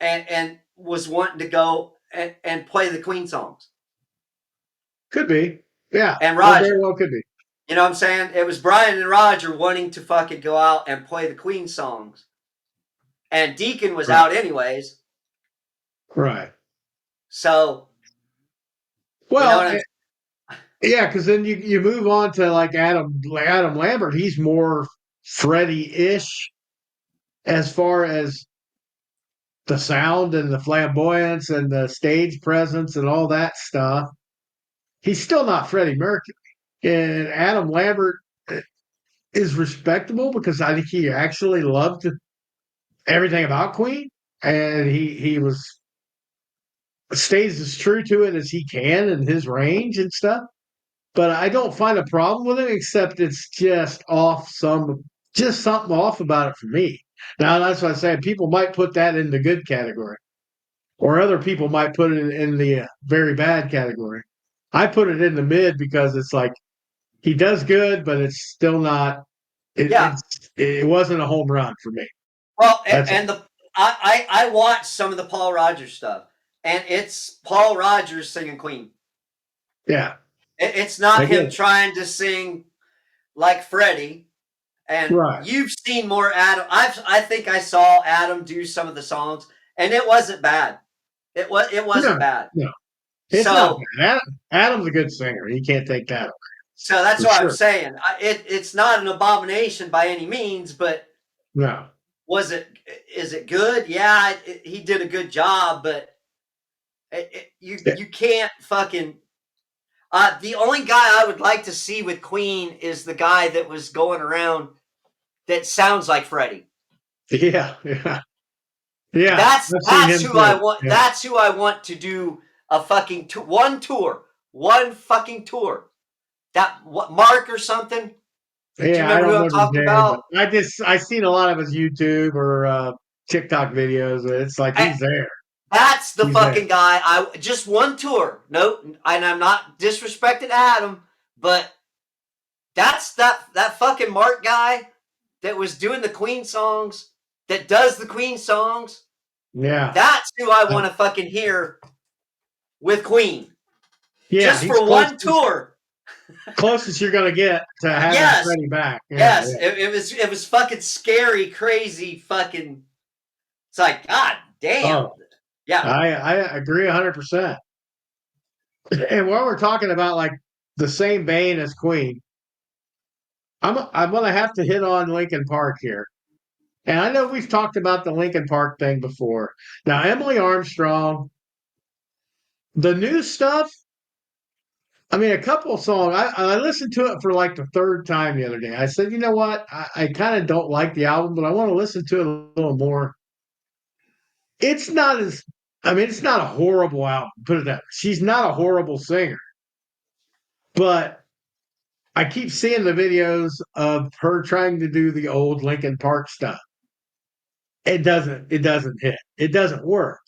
and was wanting to go and play the Queen songs. Could be. Yeah, And that very Roger. well could be. You know what I'm saying? It was Brian and Roger wanting to fucking go out and play the Queen songs. And Deacon was Right. out anyways. Right. So, you know Well, what I'm yeah, because then you move on to like Adam Lambert. He's more Freddie-ish as far as the sound and the flamboyance and the stage presence and all that stuff. He's still not Freddie Mercury. And Adam Lambert is respectable because I think he actually loved everything about Queen, and he was stays as true to it as he can in his range and stuff. But I don't find a problem with it, except it's just something off about it for me. Now that's what I say. People might put that in the good category, or other people might put it in the very bad category. I put it in the mid because it's like he does good, but it's still not. Yeah. It wasn't a home run for me. Well, That's and I watched some of the Paul Rogers stuff, and it's Paul Rogers singing Queen. yeah. It's I not get him it. trying to sing like Freddie. And Right. you've seen more Adam. I think I saw Adam do some of the songs, and it wasn't bad. It No, wasn't bad. no, it's not So bad. Adam's a good singer. He can't take that away so that's for what I'm sure. saying. It's not an abomination by any means, but No. was it? Is it good? Yeah, he did a good job, but Yeah. you can't fucking. The only guy I would like to see with Queen is the guy that was going around that sounds like Freddie. Yeah. Yeah. Yeah. That's I've seen that's him who I too. want. Yeah. That's who I want to do a fucking one fucking tour. That what Mark or something? Do you Yeah. I remember don't who I'm remember his talking name, but about? I seen a lot of his YouTube or TikTok videos. It's like I, he's there. that's the He's there. fucking guy. I just one tour. No, and I'm not disrespecting Adam, but that's that fucking Mark guy that was doing the Queen songs. That does the Queen songs. Yeah. That's who I Uh, want to fucking hear with Queen. yeah. Just He's for one tour. closest you're gonna get to having Yes, Freddie back. Yeah. yes. It was fucking scary, crazy, fucking. It's like God Yeah. damn. Oh, Yeah. I agree 100%. And while we're talking about like the same vein as Queen, I'm gonna have to hit on Lincoln Park here. And I know we've talked about the Lincoln Park thing before. Now, Emily Armstrong, the new stuff, I mean, a couple of songs, I listened to it for like the third time the other day. I said, you know what? I kind of don't like the album, but I want to listen to it a little more. It's not as, I mean, it's not a horrible album, put it that way. She's not a horrible singer, but I keep seeing the videos of her trying to do the old Lincoln Park stuff. It doesn't hit. It doesn't work.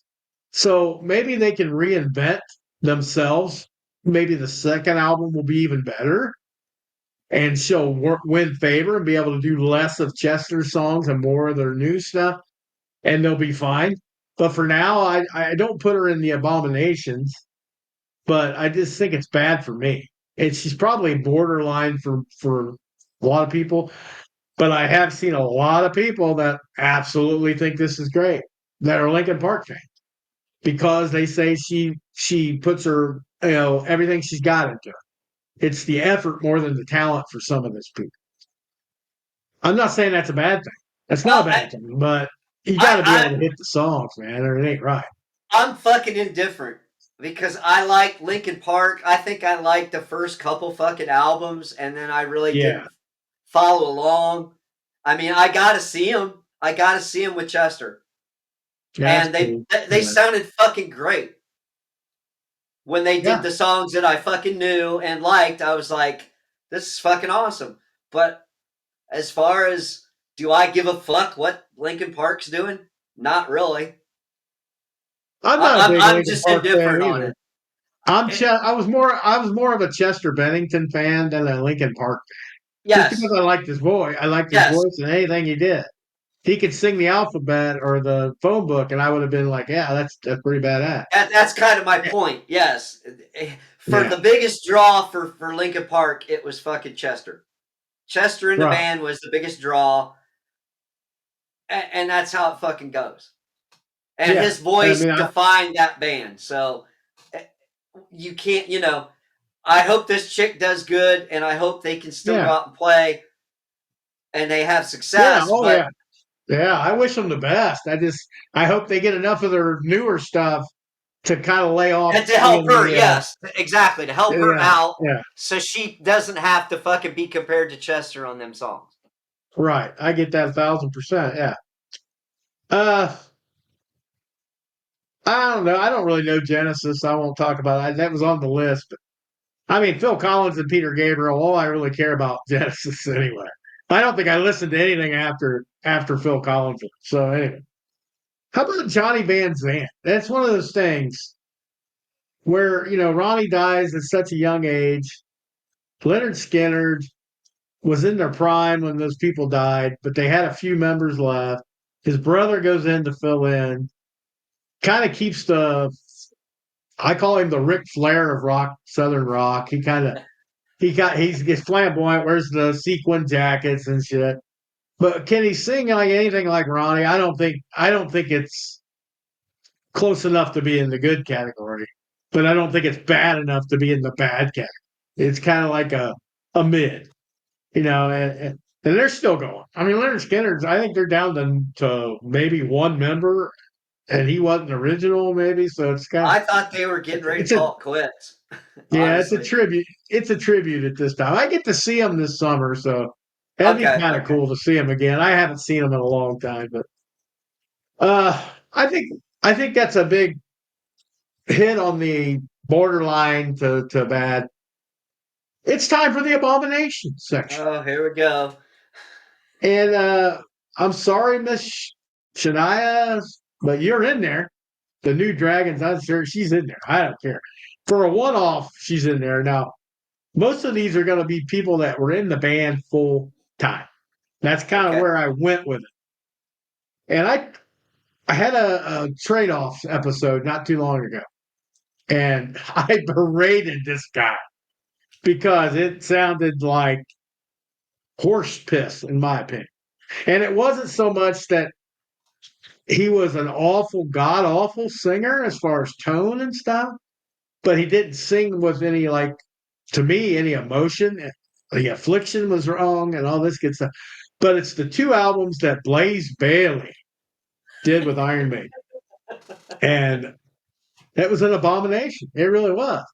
So maybe they can reinvent themselves. Maybe the second album will be even better, and she'll win favor and be able to do less of Chester's songs and more of their new stuff, and they'll be fine. But for now, I don't put her in the abominations, but I just think it's bad for me. And she's probably borderline for a lot of people, but I have seen a lot of people that absolutely think this is great that are Lincoln Park fans because they say she puts her everything she's got into it. It's the effort more than the talent for some of those people. I'm not saying that's a bad thing. That's not a Well, bad thing, but you got to be able I to hit the songs, man, or it ain't right. I'm fucking indifferent because I like Linkin Park. I think I liked the first couple fucking albums, and then I really Yeah, didn't follow along. I mean, I got to see them. I got to see them with Chester, yeah, that's and cool. they Yeah, sounded fucking great when they did yeah, the songs that I fucking knew and liked. I was like, this is fucking awesome. But as far as Do I give a fuck what Linkin Park's doing? Not really. I'm not a big I'm Linkin just Park fan indifferent on either. it. It- I was more of a Chester Bennington fan than a Linkin Park fan. Just because yes, I liked his voice. I liked his yes, voice and anything he did. He could sing the alphabet or the phone book, and I would have been like, "Yeah, that's pretty badass." that's kind of my point. Yes, for Yeah, the biggest draw for Linkin Park, it was fucking Chester. Chester in the right. band was the biggest draw, and that's how it fucking goes. And Yeah, his I voice mean, defined that band. So eh, you can't, I hope this chick does good, and I hope they can still go yeah, out and play and they have yeah. success. Oh, But yeah, yeah. I wish them the best. I hope they get enough of their newer stuff to kind of lay off and to help singing her, the. yes, exactly, to help her Yeah, out, yeah. so she doesn't have to fucking be compared to Chester on them songs. Right. I get that 1,000%. Yeah. Uh, I don't know. I don't really know Genesis. I won't talk about it. That was on the list. But, I mean, Phil Collins and Peter Gabriel. All I really care about Genesis anyway. I don't think I listened to anything after Phil Collins. So anyway, how about Johnny Van Zant? That's one of those things where Ronnie dies at such a young age. Leonard Skinner was in their prime when those people died, but they had a few members left. His brother goes in to fill in, kind of keeps I call him the Ric Flair of rock, Southern rock. He's flamboyant, wears the sequin jackets and shit. But can he sing like anything like Ronnie? I don't think it's close enough to be in the good category, but I don't think it's bad enough to be in the bad category. It's kind of like a mid, and they're still going. I mean, Leonard Skinner's. I think they're down to maybe one member, and he wasn't original, maybe. So I thought they were getting ready to it's a call it quits. yeah, it's a Honestly. tribute. It's a tribute at this time. I get to see him this summer, so that'd be Okay, kind of okay. cool to see him again. I haven't seen him in a long time, but I think that's a big hit on the borderline to bad. It's time for the abomination section. Oh, here we go. And I'm sorry, Miss Shania, but you're in there. The new Dragons, I'm sure she's in there. I don't care. For a one off, she's in there. Now, most of these are going to be people that were in the band full time. That's kind of Okay. where I went with it. And I had a trade offs episode not too long ago. And I berated this guy because it sounded like horse piss, in my opinion. And it wasn't so much that he was an awful, god awful singer as far as tone and stuff, but he didn't sing with any, like, to me, any emotion. The affliction was wrong and all this good stuff. But it's the two albums that Blaze Bailey did with Iron Maiden. And it was an abomination. It really was.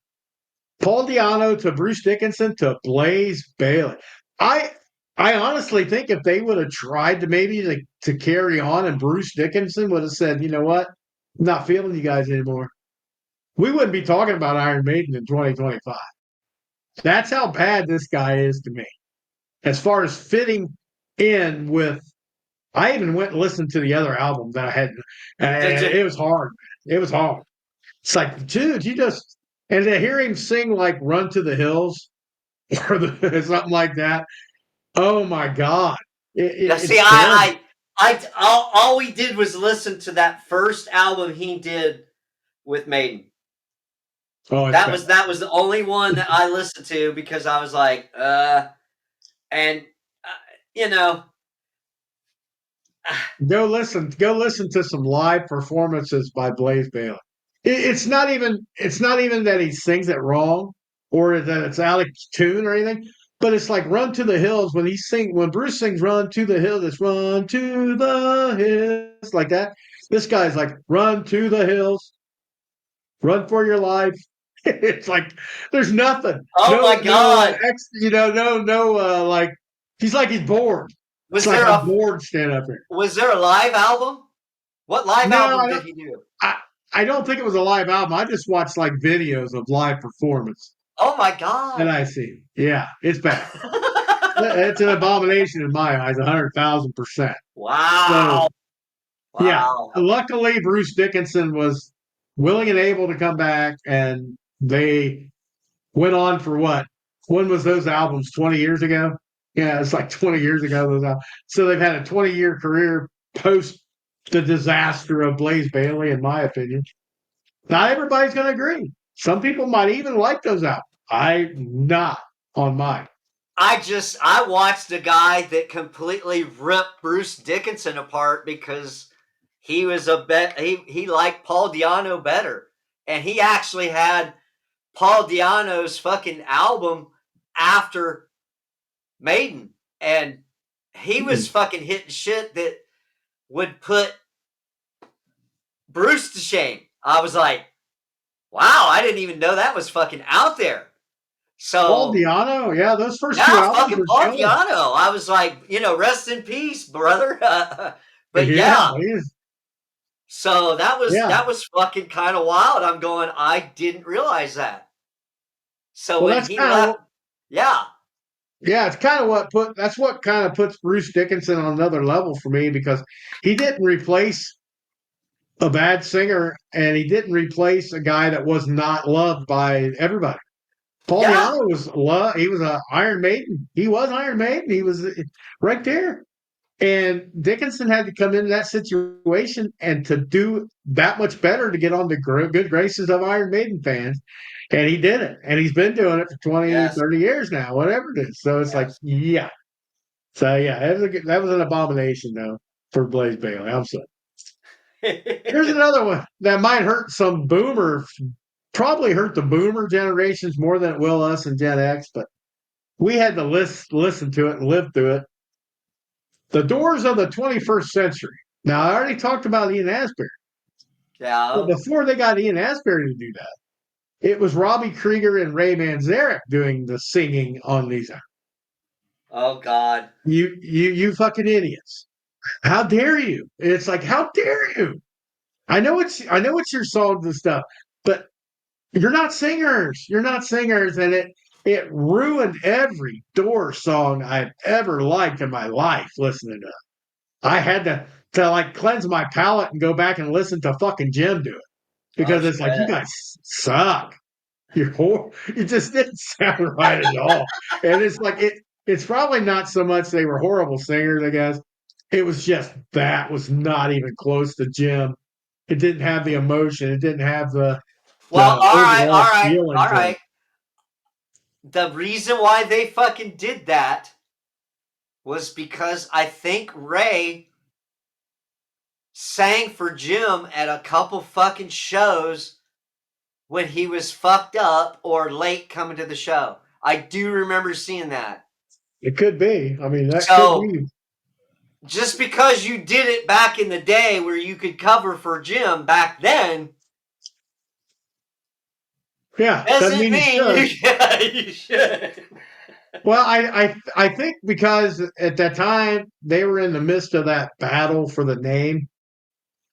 Paul Diano to Bruce Dickinson to Blaze Bailey. I I honestly think if they would have tried to maybe to carry on and Bruce Dickinson would have said, you know what, I'm not feeling you guys anymore, we wouldn't be talking about Iron Maiden in 2025. That's how bad this guy is to me. As far as fitting in with, I even went and listened to the other album that I had, Did and you? it was hard. It was hard. It's like, dude, and to hear him sing like "Run to the Hills" or something like that. Oh my God, Now, see, it's terrible. all we did was listen to that first album he did with Maiden. Oh, it's That bad. was that was the only one that I listened to because I was like, and uh, you know, Go listen to some live performances by Blaze Bailey. It's not even that he sings it wrong or that it's out of tune or anything, but it's like "Run to the Hills" when Bruce sings "Run to the Hills," it's "Run to the Hills" like that. This guy's like "Run to the Hills, run for your life." It's like there's nothing, oh my god, no, like he's bored. It's was like there I'm a bored standing up here. was there a live album? What live No, album I did don't. he do? I, I don't think it was a live album. I just watched like videos of live performance Oh my that god. I see. Yeah, it's bad. it's an abomination in my eyes, 100,000%. So Wow. yeah, Wow. luckily Bruce Dickinson was willing and able to come back, and they went on for what? When was those albums? 20 years ago? Yeah, it's like 20 years ago. So they've had a 20-year career post the disaster of Blaze Bayley, in my opinion. Not everybody's going to agree. Some people might even like those albums. I'm not on mine. I watched a guy that completely ripped Bruce Dickinson apart because he liked Paul Di'Anno better. And he actually had Paul Di'Anno's fucking album after Maiden. And he was Hmm. fucking hitting shit that would put Bruce to shame. I was like, wow, I didn't even know that was fucking out there. Paul So Di'Anno, yeah, those first two yeah, albums fucking are Paul killer. Di'Anno. I was like, rest in peace, brother. But Yeah, yeah, so yeah. that was fucking kind of wild. I'm going, I didn't realize that. So Well, when that's he kind of left, yeah, yeah, it's kind of that's what kind of puts Bruce Dickinson on another level for me, because he didn't replace a bad singer, and he didn't replace a guy that was not loved by everybody. Paul yeah, Di'Anno was loved. He was a Iron Maiden. He was Iron Maiden. He was right there. And Dickinson had to come into that situation and to do that much better to get on the good graces of Iron Maiden fans. And he did it. And he's been doing it for 20, yes, 30 years now, whatever it is. So it's like, yes. yeah. So yeah, that was an abomination though for Blaze Bayley. I'm sorry. Here's another one that might hurt some boomer, probably hurt the boomer generations more than it will us and Gen X, but we had to listen to it and live through it. The Doors of the 21st Century. Now, I already talked about Ian Asbury. Well, Yeah. before they got Ian Asbury to do that, it was Robbie Krieger and Ray Manzarek doing the singing on these. Oh God. You fucking idiots! How dare you? It's like, how dare you? I know it's your songs and stuff, but you're not singers. You're not singers, and it ruined every Doors song I've ever liked in my life listening to it. I had to like cleanse my palate and go back and listen to fucking Jim do it, Oh because it's like, you shit. guys suck. You just didn't sound right at all. And it's like it's probably not so much they were horrible singers, I guess. It was just that was not even close to Jim. It didn't have the emotion. It didn't have Well, the overall all right, feeling all to it. right. The reason why they fucking did that was because I think Ray sang for Jim at a couple fucking shows when he was fucked up or late coming to the show. I do remember seeing that. It could be. I mean, that could So be. just because you did it back in the day where you could cover for Jim back then Yeah, doesn't doesn't mean you mean should. you should. Well, I think because at that time they were in the midst of that battle for the name.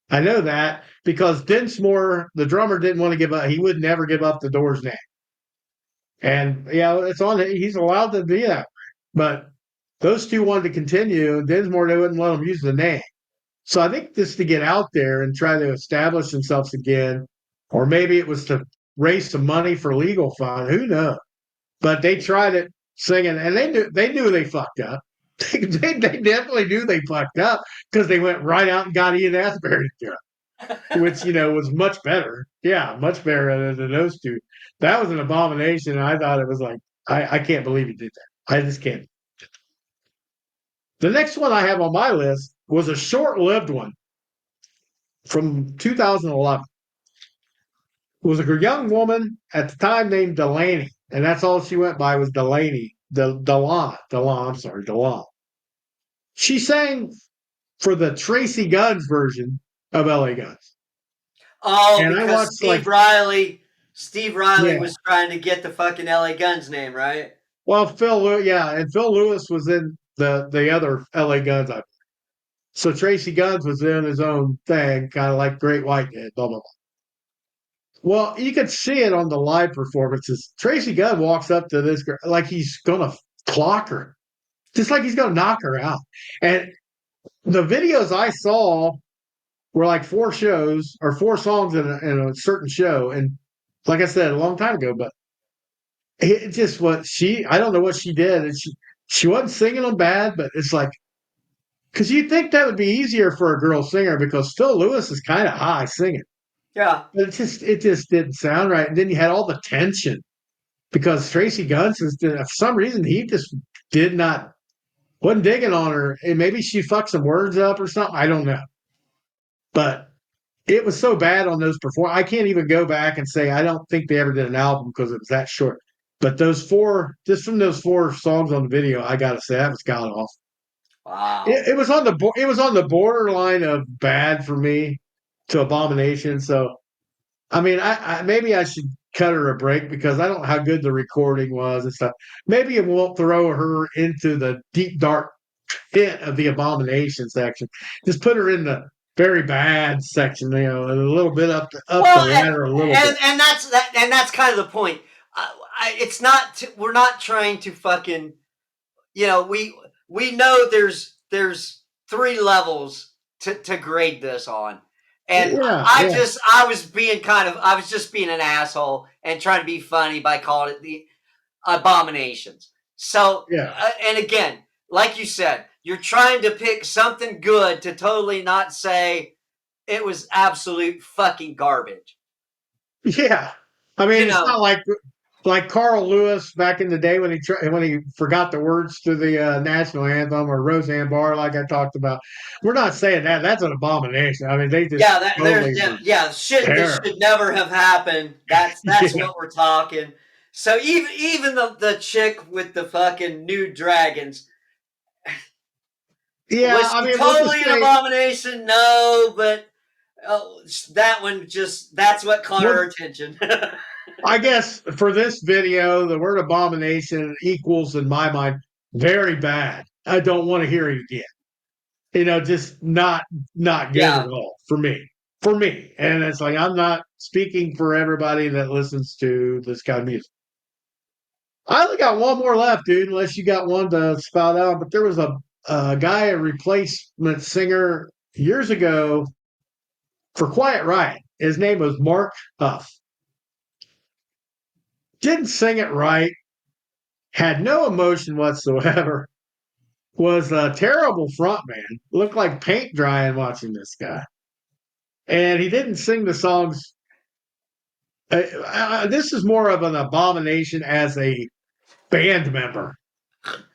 I know that because Dinsmore, the drummer, didn't want to give up. He would never give up the Doors name, and yeah, it's on. He's allowed to be that way. But those two wanted to continue. Dinsmore, they wouldn't let him use the name. So I think just to get out there and try to establish themselves again, or maybe it was to raise some money for legal fund. Who knows? But they tried it singing, and they knew they fucked up. They definitely knew they fucked up because they went right out and got Ian Asbury to do it, which was much better. Yeah, much better than those two. That was an abomination. And I thought it was like I can't believe he did that. I just can't. The next one I have on my list was a short-lived one from 2011. It was a young woman at the time named Delaney, and that's all she went by was Delaney. Delon, I'm sorry, Delon. She sang for the Tracy Guns version of LA Guns. Oh, And I because watched like, Steve Riley yeah. was trying to get the fucking LA Guns name, right? Well, yeah, and Phil Lewis was in the other LA Guns. So Tracy Guns was in his own thing, kind of like Great White did, blah, blah, blah. Well, you could see it on the live performances. Tracy Gunn walks up to this girl like he's going to clock her. just like he's going to knock her out. And the videos I saw were like 4 shows or 4 songs in a certain show. And like I said, a long time ago, but it just what she, I don't know what she did. And she wasn't singing them bad, but it's like, because you'd think that would be easier for a girl singer because Phil Lewis is kind of high singing. Yeah. But it just didn't sound right. And then you had all the tension because Tracy Guns is for some reason he just did not wasn't digging on her. And maybe she fucked some words up or something. I don't know. But it was so bad on those perform. I can't even go back and say I don't think they ever did an album because it was that short. But those 4, just from those 4 songs on the video, I gotta say that was god awful. Wow. It was on the borderline of bad for me to abomination. So I mean, I maybe I should cut her a break because I don't know how good the recording was and stuff. Maybe it won't throw her into the deep dark pit of the abomination section. Just put her in the very bad section, and a little bit up the Well, ladder a little bit. and that's that, and that's kind of the point. It's not. We're not trying to fucking. We know there's 3 levels to grade this on, and Yeah, I yeah, just I was just being an asshole and trying to be funny by calling it the abominations. So, yeah, and again, like you said, you're trying to pick something good to totally not say it was absolute fucking garbage. yeah. I mean, You it's know, not like Carl Lewis back in the day when he forgot the words to the national anthem or Roseanne Barr, like I talked about. We're not saying that. That's an abomination. I mean, they just yeah, totally were yeah, shit that there. should never have happened. That's Yeah, what we're talking. So even the chick with the fucking nude dragons, yeah. was I she mean, we'll just totally an say, abomination? No, but that one just that's what caught well, her attention. I guess for this video, the word abomination equals, in my mind, very bad. I don't want to hear it again. Just not good at Yeah, all for me. For me. And it's like I'm not speaking for everybody that listens to this kind of music. I only got one more left, dude, unless you got one to spout out. But there was a guy, a replacement singer years ago for Quiet Riot. His name was Mark Huff. Didn't sing it right, had no emotion whatsoever, was a terrible frontman. Looked like paint drying watching this guy. And he didn't sing the songs. This is more of an abomination as a band member,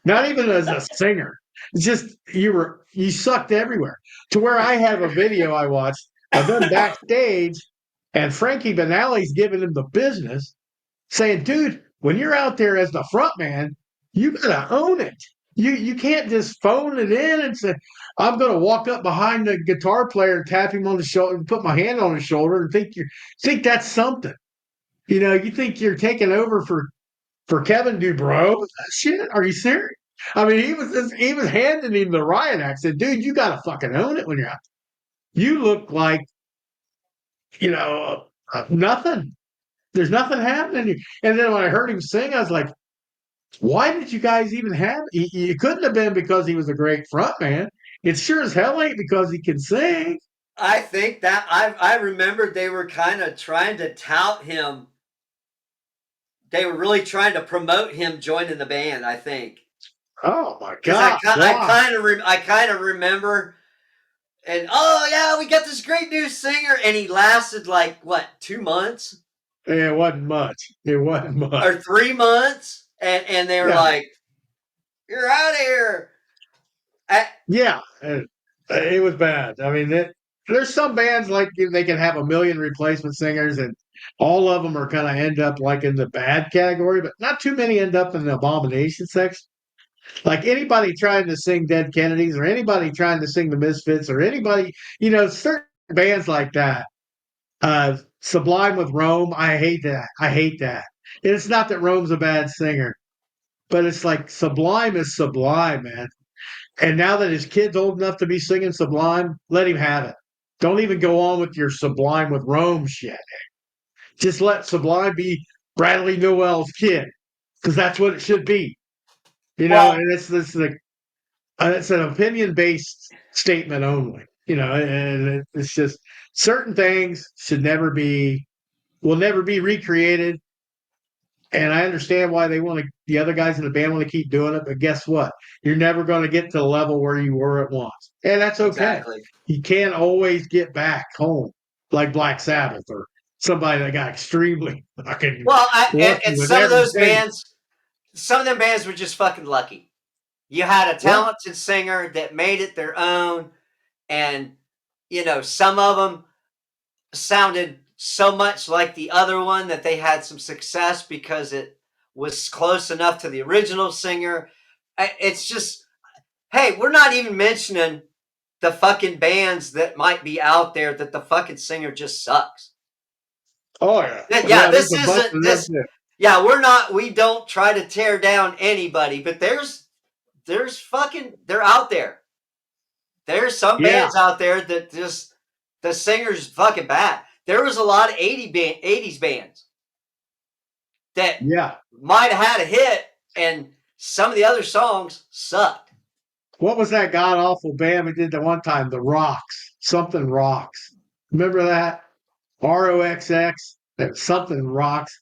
not even as a singer. It's just you sucked everywhere. To where I have a video I watched of them backstage, and Frankie Banali's giving him the business, saying, "Dude, when you're out there as the front man, you gotta own it. You can't just phone it in and say, I'm gonna walk up behind the guitar player and tap him on the shoulder and put my hand on his shoulder and think that's something. You think you're taking over for Kevin Dubrow? Shit, are you serious? I mean, he was handing him the riot act. Said, dude, you gotta fucking own it when you're out. You look like nothing. There's nothing happening. And then when I heard him sing, I was like, why did you guys even have? It couldn't have been because he was a great front man. It sure as hell ain't because he can sing. I think that I remember they were kind of trying to tout him. They were really trying to promote him joining the band. I think Oh my because God, why? I kind of remember. And oh yeah, we got this great new singer, and he lasted like what 2 months It wasn't much. It wasn't much. or 3 months, and they were Yeah, like, "You're out of here." I, yeah. It was bad. I mean, there's some bands like they can have a million replacement singers, and all of them are kind of end up like in the bad category, but not too many end up in the abomination section. Like anybody trying to sing Dead Kennedys or anybody trying to sing the Misfits or anybody, certain bands like that. Sublime with Rome, I hate that. I hate that. And it's not that Rome's a bad singer, but it's like Sublime is Sublime, man. And now that his kid's old enough to be singing Sublime, let him have it. Don't even go on with your Sublime with Rome shit. Just let Sublime be Bradley Nowell's kid, because that's what it should be. well, And it's this like It's an opinion-based statement only, and it's just certain things will never be recreated. And I understand why the other guys in the band want to keep doing it, but guess what? You're never going to get to the level where you were at once. And that's okay. Exactly. You can't always get back home like Black Sabbath or somebody that got extremely fucking Well, lucky and with some of those everything. bands, some of them bands were just fucking lucky. You had a Yeah. talented singer that made it their own, and some of them sounded so much like the other one that they had some success because it was close enough to the original singer. It's just, hey, we're not even mentioning the fucking bands that might be out there that the fucking singer just sucks. Oh yeah. Yeah, Yeah, there's this a bunch isn't of them this. too. Yeah, we don't try to tear down anybody, but there's fucking, they're out there. There's some Yeah. bands out there that just, the singer's fucking bad. There was a lot of 80s bands that Yeah. might have had a hit, and some of the other songs sucked. What was that god awful band we did the one time? The Rocks. Something Rocks. Remember that? ROXX. That something Rocks.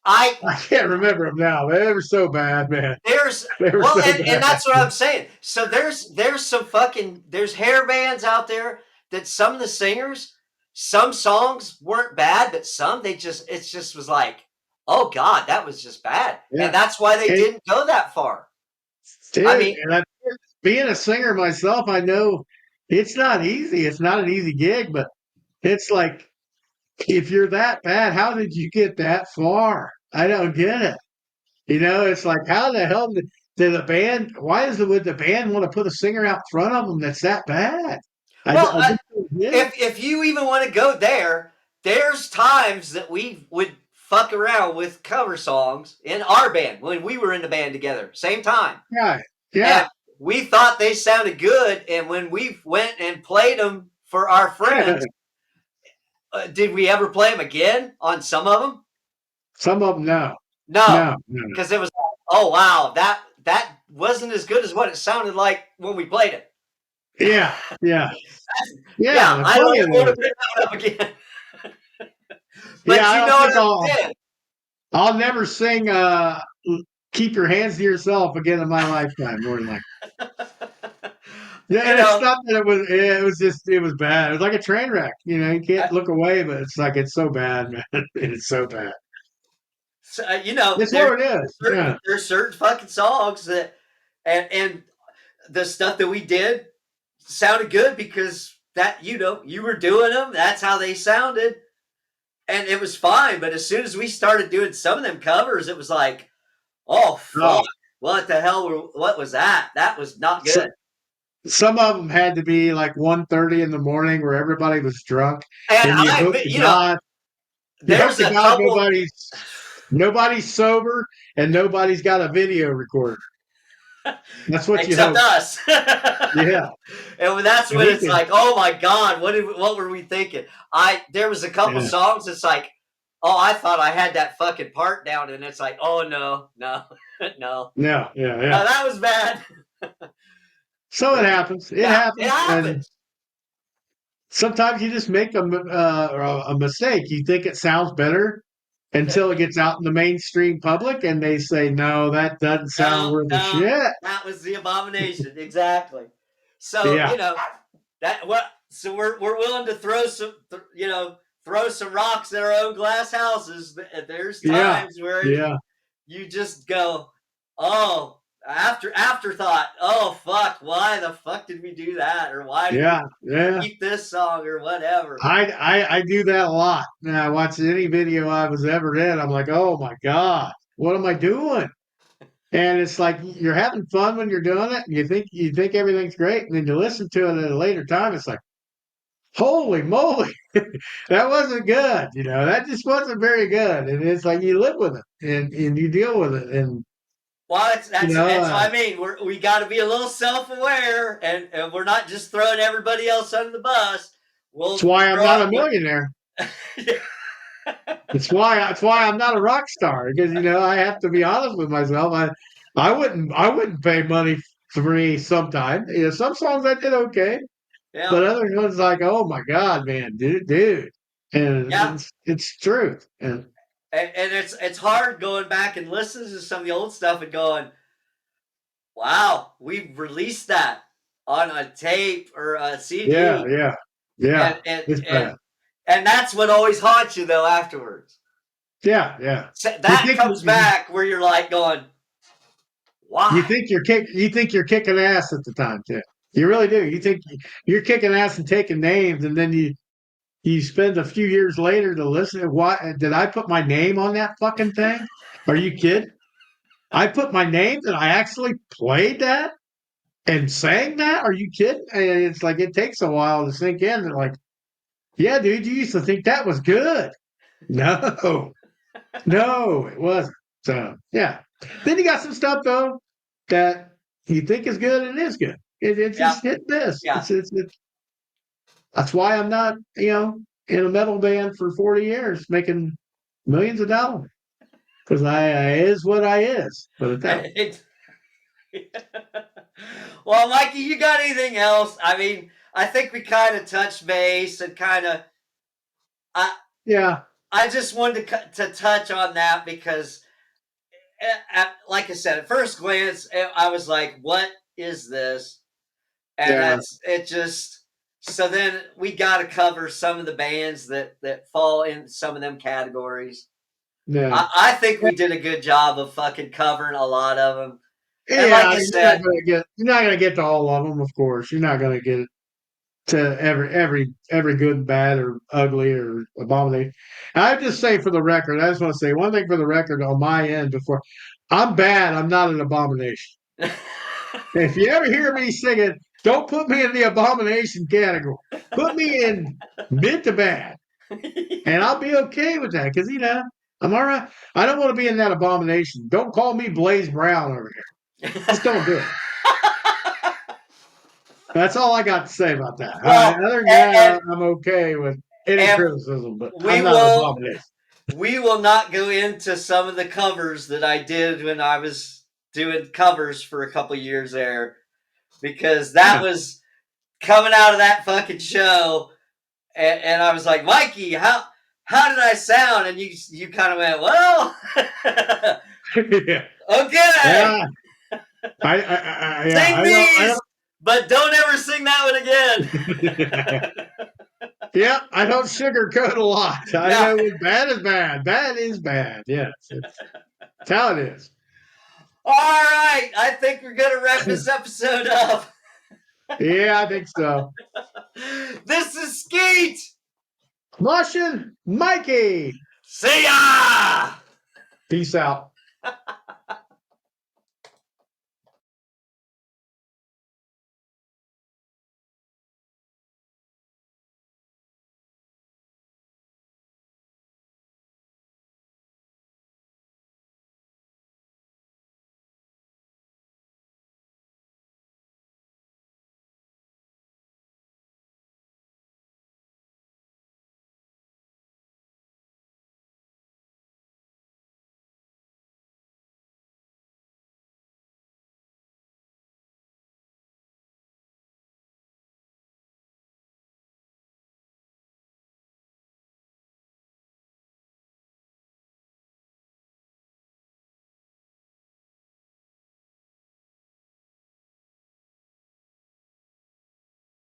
I I can't remember them now. They were so bad, man. There's They were well, so and bad. that's what I'm saying. So there's some fucking, there's hair bands out there that some of the singers, some songs weren't bad, but some they just, it just was like, oh god, that was just bad, and Yeah. that's why they And didn't go that far. I dude, mean, being a singer myself, I know it's not easy. It's not an easy gig, but it's like if you're that bad, how did you get that far? I don't get it. It's like how the hell did the band? Why would the band want to put a singer out front of them that's that bad? well, I just don't get it. if you even want to go there, there's times that we would fuck around with cover songs in our band when we were in the band together, same time. Yeah, yeah. And we thought they sounded good. And when we went and played them for our friends, did we ever play them again on some of them? Some of them, no, No, no, no. because it was, oh wow, that wasn't as good as what it sounded like when we played it. Yeah, yeah, Yeah, yeah. I don't Plenty of even want to those. bring that up again. Yeah, But I you don't know think what I'm saying. I'll never sing "Keep Your Hands to Yourself" again in my lifetime. More than like, yeah, you and it's know, not that it was bad. It was like a train wreck. You can't look away, but it's like it's so bad, man. It's so bad. It's there's what it is. certain Yeah, there's certain fucking songs that, and the stuff that we did sounded good because that, you were doing them. That's how they sounded, and it was fine. But as soon as we started doing some of them covers, it was like, oh oh, fuck, what the hell? What was that? That was not so, good. some of them had to be like 1:30 in the morning where everybody was drunk, And and you hope there's to a God couple. nobody's sober and nobody's got a video recorder. That's what you Except hope. us. Yeah, And that's and when we it's can. like, oh my god, what were we thinking? There was a couple Yeah, songs. It's like, oh, I thought I had that fucking part down, and it's like, oh no, no, no, yeah, yeah, no, yeah. that was bad. So it happens. It Yeah, it happens, and happens. sometimes you just make a mistake. You think it sounds better until it gets out in the mainstream public, and they say, "No, that doesn't sound No, worth a no, shit." that was the abomination. Exactly. So Yeah, that what. So we're willing to throw throw some rocks at our own glass houses. There's yeah, times where yeah, you just go, oh, afterthought. Oh fuck, why the fuck did we do that, or why did we yeah, yeah. keep this song, or whatever? I do that a lot. And I watch any video I was ever in. I'm like, oh my god, what am I doing? And it's like you're having fun when you're doing it. And you think everything's great, and then you listen to it at a later time. It's like, holy moly, that wasn't good. That just wasn't very good. And it's like you live with it and you deal with it. And Well, you that's know, what I mean. We got to be a little self aware, and we're not just throwing everybody else under the bus. it's We'll why I'm throw not a out. millionaire. It's why I'm not a rock star because I have to be honest with myself. I wouldn't pay money for me sometimes. Some songs I did okay, Yeah. but other ones like, oh my god, man, dude, and Yeah. it's truth. And And it's hard going back and listening to some of the old stuff and going, wow, we released that on a tape or a yeah, CD. yeah, And yeah, and it's bad. and and that's what always haunts you though afterwards. Yeah, yeah. So You that think comes back where you're like going, why? you think you're kicking ass at the time too. You really do. You think you're kicking ass and taking names, and then you spend a few years later to listen to what did I put my name on that fucking thing? Are you kidding? I put my name and I actually played that and sang that? Are you kidding? And it's like it takes a while to sink in. They're like, yeah, dude, you used to think that was good. No, no, it wasn't. So yeah. Then you got some stuff though that you think is good and it is good. It's Yeah, just hit and miss. yeah. That's why I'm not, in a metal band for 40 years making millions of dollars. Because I is what I is. Put it that way. It- well, Mikey, you got anything else? I mean, I think we kind of touched base and kind of. I Yeah, I just wanted to touch on that because, like I said, at first glance, I was like, "What is this?" And yeah, that's it. Just so then we got to cover some of the bands that fall in some of them categories. yeah. I think we did a good job of fucking covering a lot of them. And like Yeah, I said, you're not gonna get to all of them, of course. You're not gonna get to every good, bad, or ugly or abomination. I just say for the record, I just want to say one thing for the record on my end before I'm bad, I'm not an abomination. If you ever hear me singing, don't put me in the abomination category. Put me in mid to bad. And I'll be okay with that because I'm all right. I don't want to be in that abomination. Don't call me Blaze Brown over here. Just don't do it. That's all I got to say about that. well, Other than and, that, I'm okay with any and criticism, but we I'm not an will abomination. we will not go into some of the covers that I did when I was doing covers for a couple years there because that Yeah. was coming out of that fucking show, and I was like, Mikey, how did I sound? And you kind of went, well, Yeah. okay, Yeah. Yeah. sing these, but don't ever sing that one I again. Yeah. I don't sugarcoat a lot. I Yeah. know when bad is bad. Bad is bad. Yes. It's how it is. All right. I think we're going to wrap this episode up. Yeah, I think so. This is Skeet. Martian Mikey. See ya. Peace out.